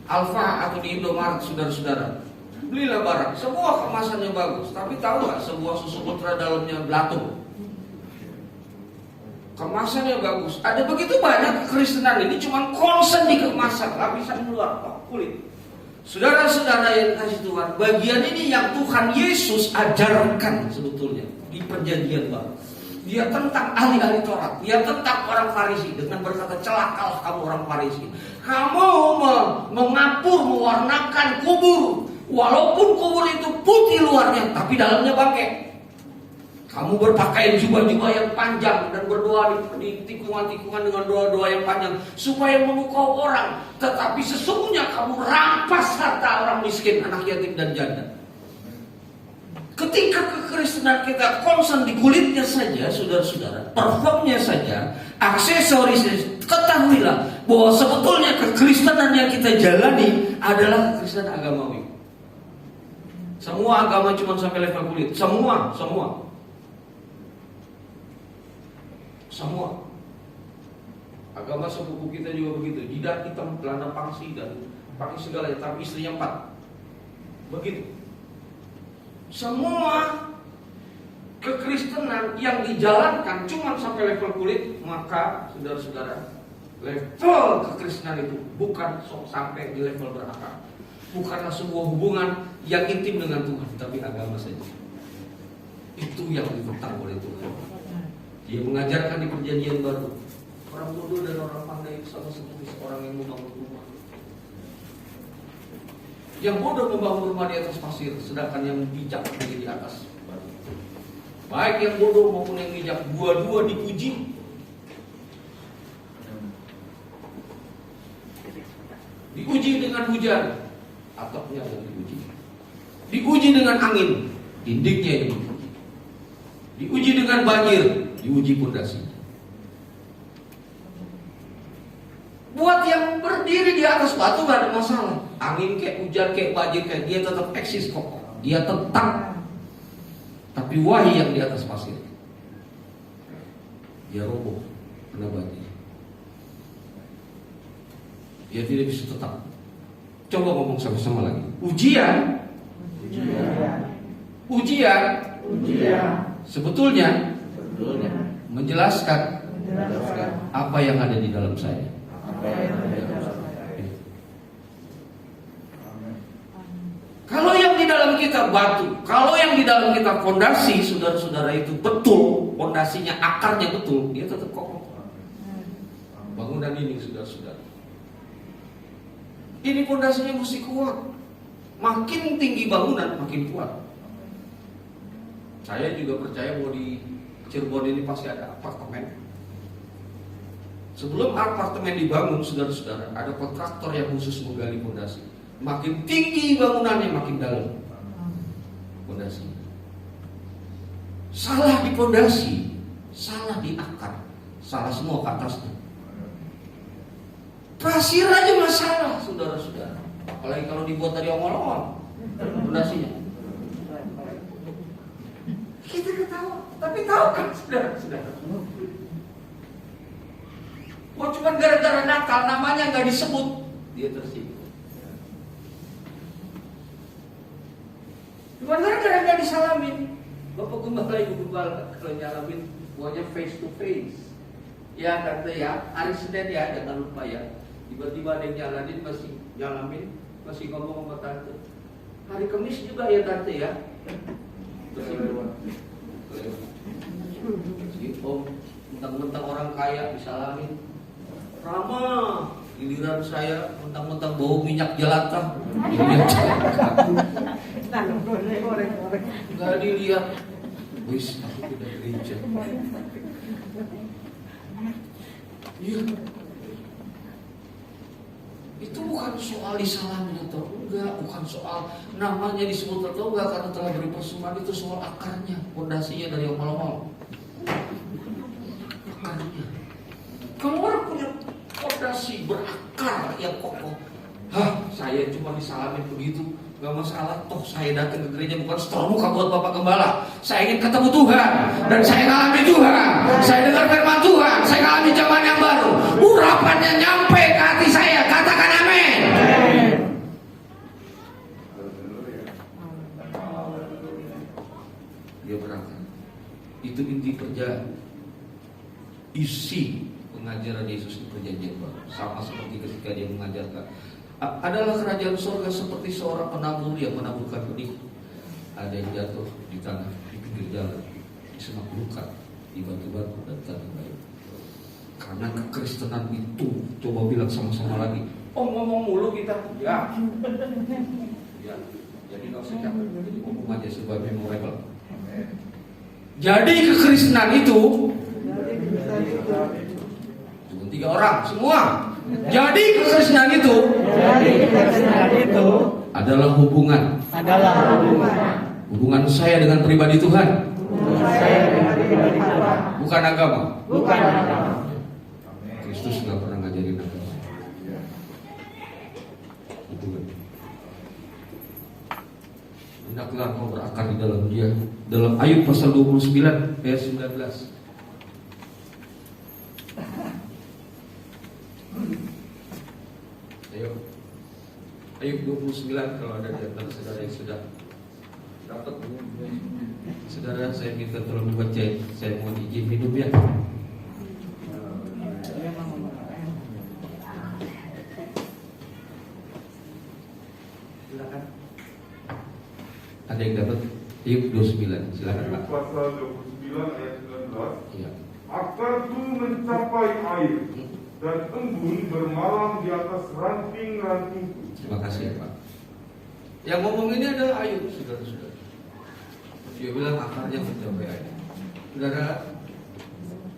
Alfa atau di Indomaret, saudara-saudara. Belilah barang, semua kemasannya bagus, tapi tahu nggak sebuah susu ultra dalamnya belatung? Kemasannya bagus. Ada begitu banyak kekristenan ini cuma concern di kemasan, lapisan luar, kulit. Saudara-saudara yang kasih Tuhan, bagian ini yang Tuhan Yesus ajarkan sebetulnya di perjanjian baru. Dia tentang ahli-ahli Taurat, dia tentang orang Farisi dengan berkata, celakalah kamu orang Farisi. Kamu mengapur, mewarnakan kubur, walaupun kubur itu putih luarnya, tapi dalamnya bangkai. Kamu berpakaian jubah-jubah yang panjang dan berdoa di tikungan-tikungan dengan doa-doa yang panjang supaya memukau orang, tetapi sesungguhnya kamu rampas harta orang miskin, anak yatim dan janda. Ketika kekristenan kita concern di kulitnya saja, saudara-saudara, performnya saja, aksesorisnya, ketahuilah bahwa sebetulnya kekristenan yang kita jalani adalah kekristenan agamawi. Semua agama cuma sampai level kulit, semua. Agama sepupu kita juga begitu, jidat hitam, celana pangsi dan pakai segalanya, tapi istrinya 4. Begitu. Semua kekristenan yang dijalankan cuma sampai level kulit, maka saudara-saudara, level kekristenan itu bukan sampai di level berakar. Bukanlah sebuah hubungan yang intim dengan Tuhan, tapi agama saja. Itu yang ditentang oleh Tuhan. Dia mengajarkan di perjanjian baru, orang bodoh dan orang pandai sama seperti seorang yang membangun rumah. Yang bodoh membangun rumah di atas pasir, sedangkan yang bijak di atas batu. Baik yang bodoh maupun yang bijak, dua-dua dipuji. Diuji dengan hujan, atapnya yang diuji. Diuji dengan angin, dindingnya yang diuji. Diuji dengan banjir, diuji pondasinya. Buat yang berdiri di atas batu gak ada masalah. Angin kayak hujan kayak banjir kayak, dia tetap eksis kok. Dia tetap. Tapi wahai yang di atas pasir, dia roboh kena banjir. Dia tidak bisa tetap. Coba ngomong sama-sama lagi. Ujian. Sebetulnya menjelaskan apa yang ada di dalam saya. Kalau yang di dalam kita batu, kalau yang di dalam kita fondasi, saudara-saudara, itu betul, fondasinya, akarnya betul, dia tetap kokoh. Bangunan ini, saudara-saudara, ini fondasinya mesti kuat. Makin tinggi bangunan, makin kuat. Saya juga percaya bahwa di Cirebon ini pasti ada apartemen. Sebelum apartemen dibangun, saudara-saudara, ada kontraktor yang khusus menggali fondasi. Makin tinggi bangunannya, makin dalam fondasi. Salah di fondasi, salah di akar, salah semua ke atasnya. Pasir aja masalah, saudara-saudara. Apalagi kalau dibuat dari ongol-ongol fondasinya. Kita ketawa, tapi tahu kan, saudara-saudara? Wah, cuma gara-gara nakal, namanya nggak disebut, dia tersinggung. Cuma gara-gara nggak disalamin. Bapak Gembala, Ibu Gembala, kalau nyalamin, pokoknya face to face. Ya tante ya, hari Senin ya, jangan lupa ya. Tiba-tiba ada yang nyalamin, masih nyalamin, masih ngomong sama tante. Hari Kamis juga ya tante ya. Om, mentang-mentang orang kaya disalamin. Rama, giliran saya mentang-mentang bau minyak jelantah. Gak dilihat. Wis, aku udah gereja. Iya. Itu bukan soal disalamin atau enggak, bukan soal namanya disebut atau enggak karena telah beri persembahan, itu soal akarnya, fondasinya dari ongol-ongol. Akarnya. Kalau orang punya fondasi berakar yang kokoh, saya cuma disalamin begitu, gak masalah. Toh saya datang ke gereja bukan setor muka buat Bapak Gembala. Saya ingin ketemu Tuhan dan saya ngalami Tuhan. Saya dengar firman Tuhan. Saya ngalami zaman yang baru. Urapannya nyampe ke hati saya. Katakan amin. Dia berakar. Itu inti kerja, isi pengajaran Yesus di perjanjian baru. Sama seperti ketika dia mengajarkan, adalah kerajaan surga seperti seorang penabur yang menaburkan benih. Ada yang jatuh di tanah, di pinggir jalan, di semak belukar, di batu-batu dan tanah baik. Karena kekristenan itu, coba bilang sama-sama lagi. Oh, ngomong mulu kita, ya. Ya, jadi nggak usah capek, jadi ngomong aja sebagai memorable. Jadi kekristenan itu cuma 3 orang semua. Jadi kekristenan itu adalah hubungan. Hubungan saya dengan pribadi Tuhan. Bukan agama. Kristus nggak pernah ngajarin agama. Hubungan. Hendaklah kau berakar di dalam dia. Dalam Ayub pasal 29 ayat 19. Ayub 29, kalau ada di antara saudara yang sudah dapat, saudara, saya minta tolong dibaca. Saya mohon izin minum ya. Silakan. Ada yang dapat? Ayub 29, silakan Pak. Pasal 29 ayat 19. Iya. Akarku mencapai air dan embun bermalam di atas ranting-rantingku. Terima kasih Pak. Yang ngomong ini adalah Ayub, saudara-saudara. Dia bilang akarnya mencapai air. Saudara,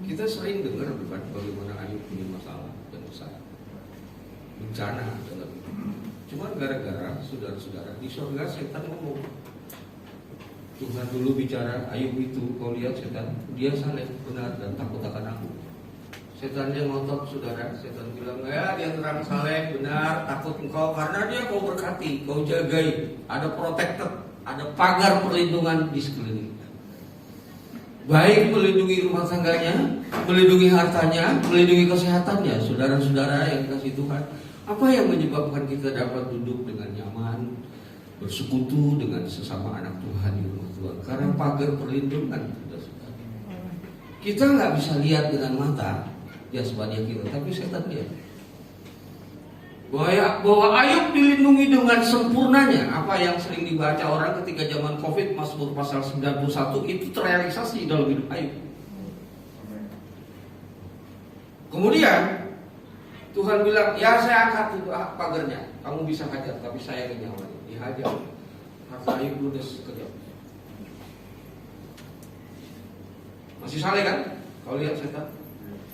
kita sering dengar bukan bagaimana Ayub punya masalah dan usaha, bencana dalam hidup. Cuma gara-gara saudara-saudara di surga setan ngomong. Tuhan dulu bicara, Ayub itu kau lihat setan, dia saleh, benar dan takut akan aku. Setan dia ngotot, saudara. Setan bilang, ya dia terang saleh, benar, takut engkau karena dia kau berkati, kau jagai. Ada protected, ada pagar perlindungan di sekeliling. Baik melindungi rumah tangganya, melindungi hartanya, melindungi kesehatannya. Saudara-saudara yang dikasih Tuhan, apa yang menyebabkan kita dapat duduk dengan nyaman, bersekutu dengan sesama anak Tuhan di rumah Tuhan? Karena pagar perlindungan. Kita nggak bisa lihat dengan mata, jasmani kita, tapi setan dia. Bahwa Ayub dilindungi dengan sempurnanya. Apa yang sering dibaca orang ketika zaman Covid, Mazmur pasal 91 itu terrealisasi dalam hidup Ayub. Kemudian Tuhan bilang, ya saya angkat pagarnya, kamu bisa hajar, tapi saya yang nyawanya. Dihajar, harta Ayub ludes sekejap. Masih saleh kan? Kau lihat setan?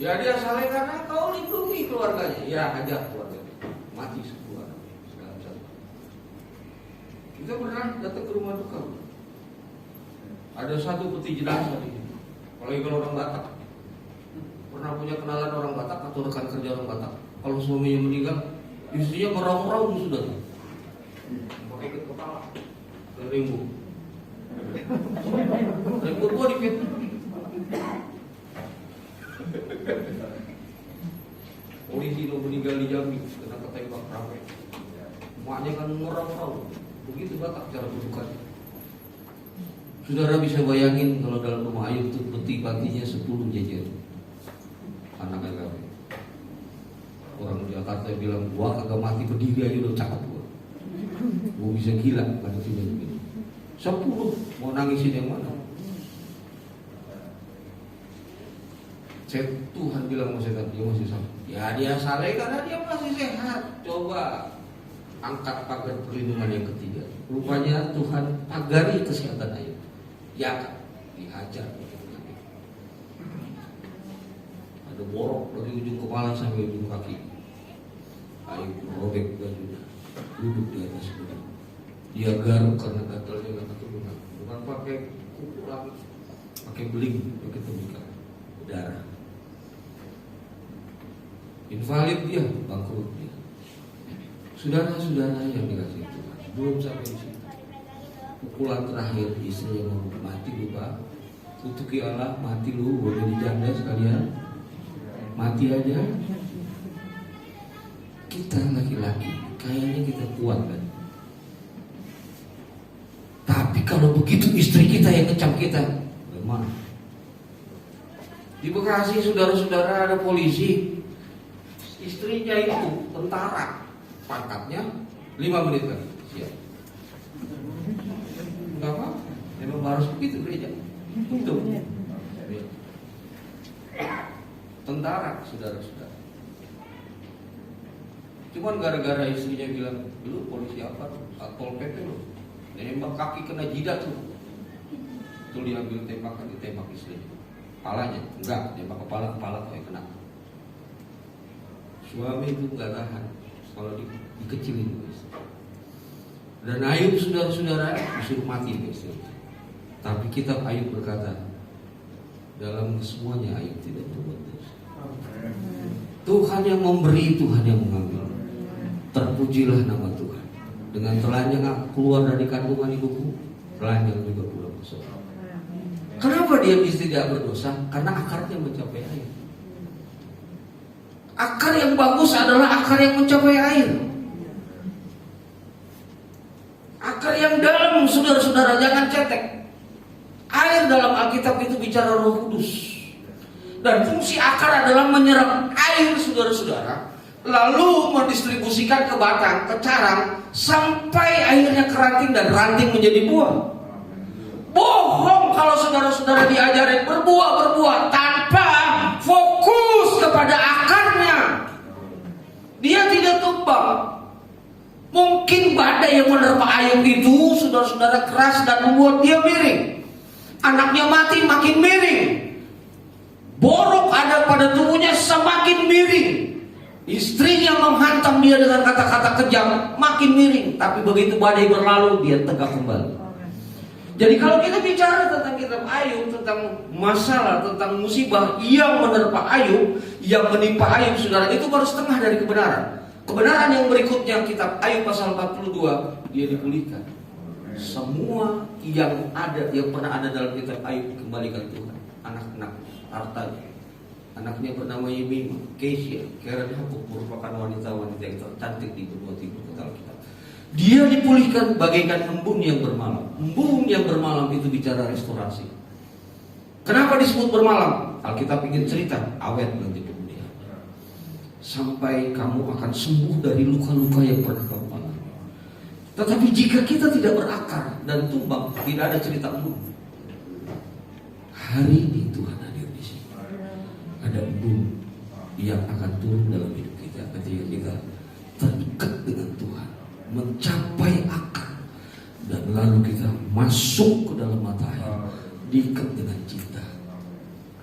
Ya dia saleh karena kau lindungi keluarganya. Ya hajar keluarganya, mati semua. Kita pernah datang ke rumah duka. Ada satu peti jenazah di sini. Apalagi kalau orang Batak. Pernah punya kenalan orang Batak atau rekan kerja orang Batak. Kalau suaminya meninggal, istrinya meraung-raung sudah. Pakai ikat kepala, rimbu. Rimbu gua dikit. Polisi lo meninggal di Jambi kena ketembak rame. Emaknya kan meraung-raung. Begitu Batak cara berduka. Saudara bisa bayangin kalau dalam rumah Ayub itu peti patinya 10 jejer. Anak agama. Orang Jakarta bilang gua kagak mati berdiri aja udah cakep gua. Gua bisa gila pada sini begini. 10 mau nangisin yang mana? Tuhan bilang sama setan, dia masih sama. Ya dia saleh karena dia masih sehat. Coba angkat pagar perlindungan yang ketiga. Rupanya Tuhan pagari kesehatan Ayub. Ya kan, dihajar. Ada borok dari ujung kepala sampai ujung kaki. Ayub robek bajunya, duduk di atas kuda. Dia garuk karena gatalnya nggak keturunan. Bukan pakai kuku lagi, pakai beling, pakai tembikar, darah. Invalid dia, bangkrut dia. Saudara-saudara yang dikasih Tuhan, belum sampai di situ. Pukulan terakhir istrinya mau mati lupa. Kutuki Allah, mati lu, boleh dijanda sekalian. Mati aja. Kita laki-laki, kayaknya kita kuat kan. Tapi kalau begitu istri kita yang ngecam kita, lemah. Di Bekasi saudara-saudara ada polisi. Istrinya itu tentara, pangkatnya 5 menit lagi siap. Enggak apa, memang harus begitu gereja. Itu tentara, saudara-saudara. Cuman gara-gara istrinya bilang, dulu polisi apa? Satpol PP loh. Nembak kaki kena jidat tuh. Tuh diambil tembakan, ditembak istrinya. Kepalanya, enggak, tembak kepala kok yang kena. Suami itu nggak tahan kalau dikecilin guys. Dan Ayub saudara-saudara disuruh mati guys. Tapi kitab Ayub berkata, dalam semuanya Ayub tidak berbuat dosa. Tuhan yang memberi, Tuhan yang mengambil. Terpujilah nama Tuhan. Dengan telanjang aku keluar dari kandungan ibuku, telanjang juga pulang ke surga. Kenapa dia bisa tidak berdosa? Karena akarnya mencapai air. Akar yang bagus adalah akar yang mencapai air. Akar yang dalam, saudara-saudara, jangan cetek. Air dalam Alkitab itu bicara Roh Kudus. Dan fungsi akar adalah menyerap air, saudara-saudara, lalu mendistribusikan ke batang, ke carang, sampai akhirnya ke ranting dan ranting menjadi buah. Bohong kalau saudara-saudara diajarin berbuah tanpa fokus kepada akarnya. Dia tidak tumbang. Mungkin badai yang menerpa Ayub itu, saudara-saudara, keras dan membuat dia miring. Anaknya mati makin miring. Borok ada pada tubuhnya semakin miring. Istrinya menghantam dia dengan kata-kata kejam, makin miring. Tapi begitu badai berlalu, dia tegak kembali. Jadi kalau kita bicara tentang kitab Ayub, tentang masalah, tentang musibah yang menerpa Ayub, yang menimpa Ayub, saudara, itu baru setengah dari kebenaran. Kebenaran yang berikutnya, kitab Ayub pasal 42, dia dipulihkan. Semua yang pernah ada dalam kitab Ayub kembalikan Tuhan. Anak-anak, hartanya. Anaknya bernama Yemima, Kesia, Karen Habuk, merupakan wanita-wanita yang tercantik di benua timur kota Alkitab. Dia dipulihkan bagaikan embun yang bermalam. Embun yang bermalam itu bicara restorasi. Kenapa disebut bermalam? Alkitab ingin cerita awet nanti kemudian. sampai kamu akan sembuh dari luka-luka yang pernah kamu alami. Tetapi jika kita tidak berakar dan tumbang, tidak ada cerita embun. Hari ini Tuhan hadir di sini. Ada embun yang akan turun dalam hidup kita ketika kita terikat dengan Tuhan, mencapai akar, dan lalu kita masuk ke dalam mata air, diikat dengan cinta.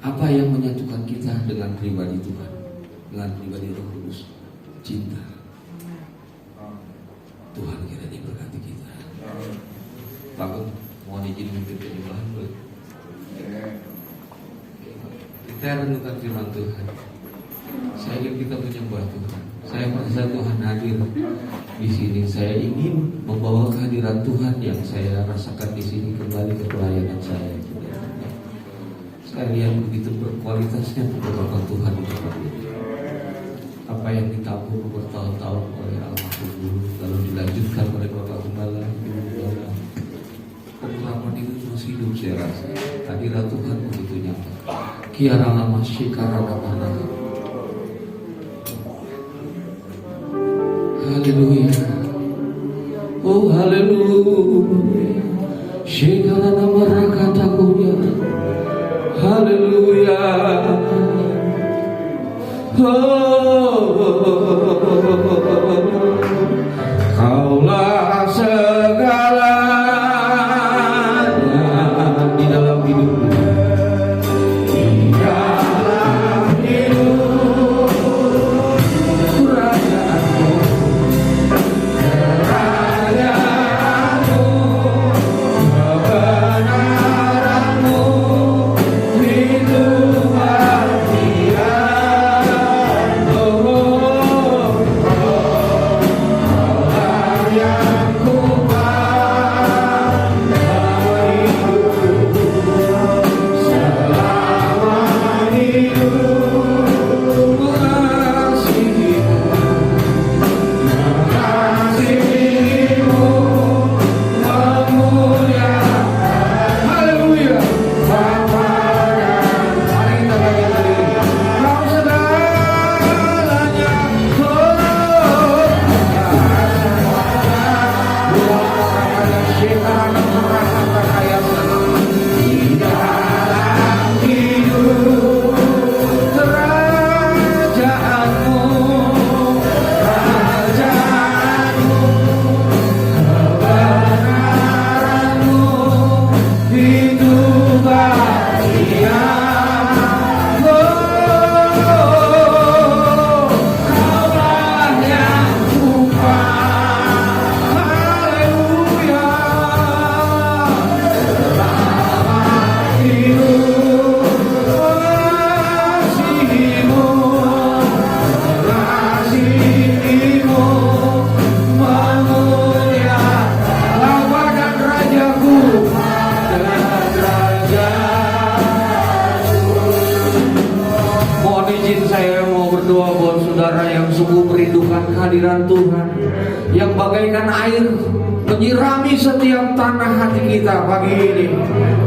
Apa yang menyatukan kita dengan pribadi Tuhan, dengan pribadi Roh Kudus? Cinta. Tuhan kiranya berkati kita. Pak, mohon izin memimpin penyembahan boleh? Kita renungkan firman Tuhan. Saya ingin kita menyembah Tuhan. Saya merasa Tuhan hadir di sini. Saya ingin membawa kehadiran Tuhan yang saya rasakan di sini kembali ke pelayanan saya. Sekalian begitu berkualitasnya kebenaran Tuhan di tempat ini. Apa yang ditabur bertahun-tahun oleh almarhum dulu, lalu dilanjutkan oleh Bapak Gembala, Ibu Gembala. Pengalaman itu terus hidup saya rasa. Hadirat Tuhan begitu nyata. Kiara lama syikara nama. Haleluya. Oh haleluya. Syikara nama rakatakunya. Haleluya. Kaulah segalanya di dalam hidupku. Di dalam hidup kerajaanmu, kebenaranmu itu kehadiran Tuhan yang bagaikan air menyirami setiap tanah hati kita pagi ini.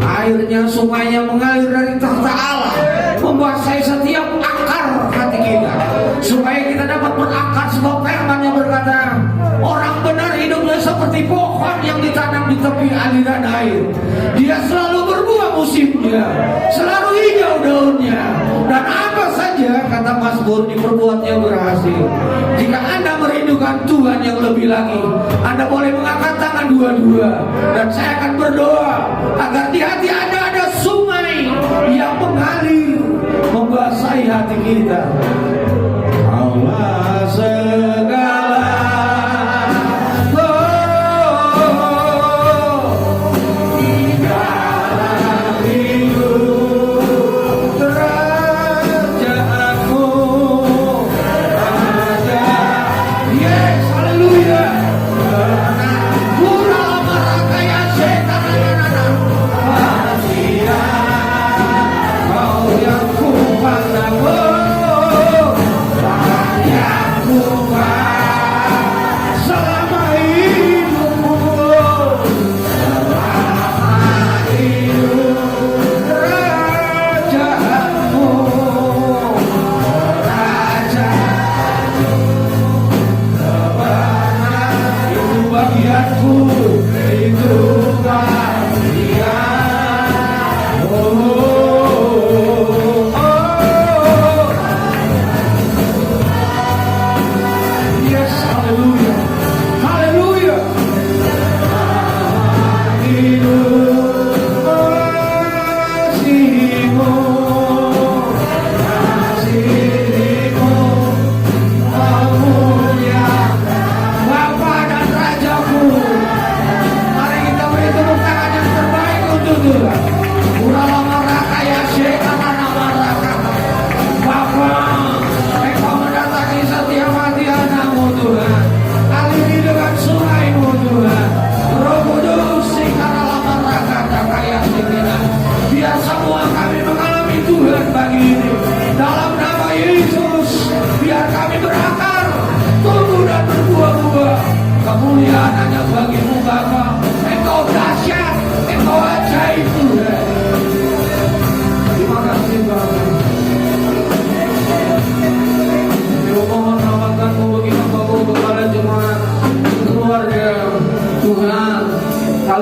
Airnya, sungainya mengalir dari tahta Allah, membasahi setiap akar hati kita, supaya kita dapat berakar. Sebab firman yang berkata, orang benar hidupnya seperti pohon yang ditanam di tepi aliran air. Dia selalu berbuah musimnya, selalu hijau daunnya, dan apa saja, kata Mazmur, diperbuatnya berhasil. Jika Anda merindukan Tuhan yang lebih lagi, Anda boleh mengangkat tangan dua-dua, dan saya akan berdoa agar di hati Anda ada sungai yang mengalir, membasahi hati kita. Allah segala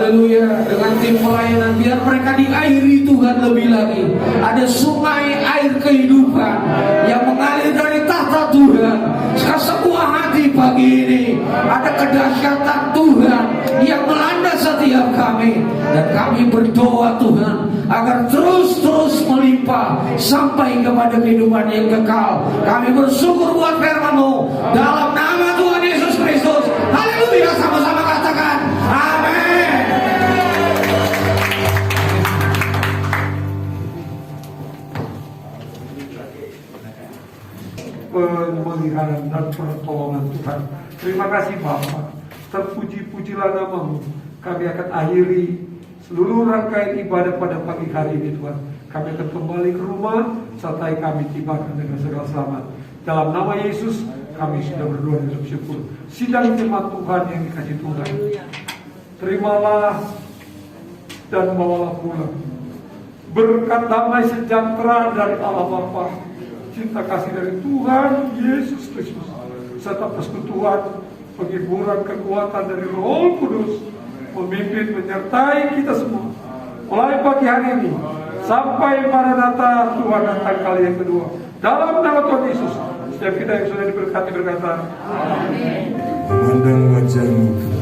Haleluya. Dengan tim pelayanan biar mereka diairi Tuhan lebih lagi. Ada sungai air kehidupan yang mengalir dari tahta Tuhan ke sebuah hati pagi ini. Ada kedahsyatan Tuhan yang melanda setiap kami. Dan kami berdoa Tuhan agar terus melimpah sampai kepada kehidupan yang kekal. Kami bersyukur buat firman-Mu dalam nama Tuhan Yesus Kristus. Haleluya, sama-sama katakan amin. Pemeliharaan dan pertolongan Tuhan. Terima kasih Bapa. Terpuji-pujilah nama-Mu. Kami akan akhiri seluruh rangkaian ibadah pada pagi hari ini Tuhan. Kami akan kembali ke rumah, sertai kami tibakan dengan segala selamat. Dalam nama Yesus kami sudah berdoa dan bersyukur. Sidang jemaat Tuhan yang dikasih Tuhan, terimalah dan bawalah pulang berkat damai sejahtera dari Allah Bapa, cinta kasih dari Tuhan Yesus Kristus, serta persekutuan, penghiburan, kekuatan dari Roh Kudus memimpin menyertai kita semua mulai pagi hari ini sampai Maranatha Tuhan datang kali yang kedua. Dalam nama Tuhan Yesus, setiap kita yang sudah diberkati berkata amin. Memandang wajah-Mu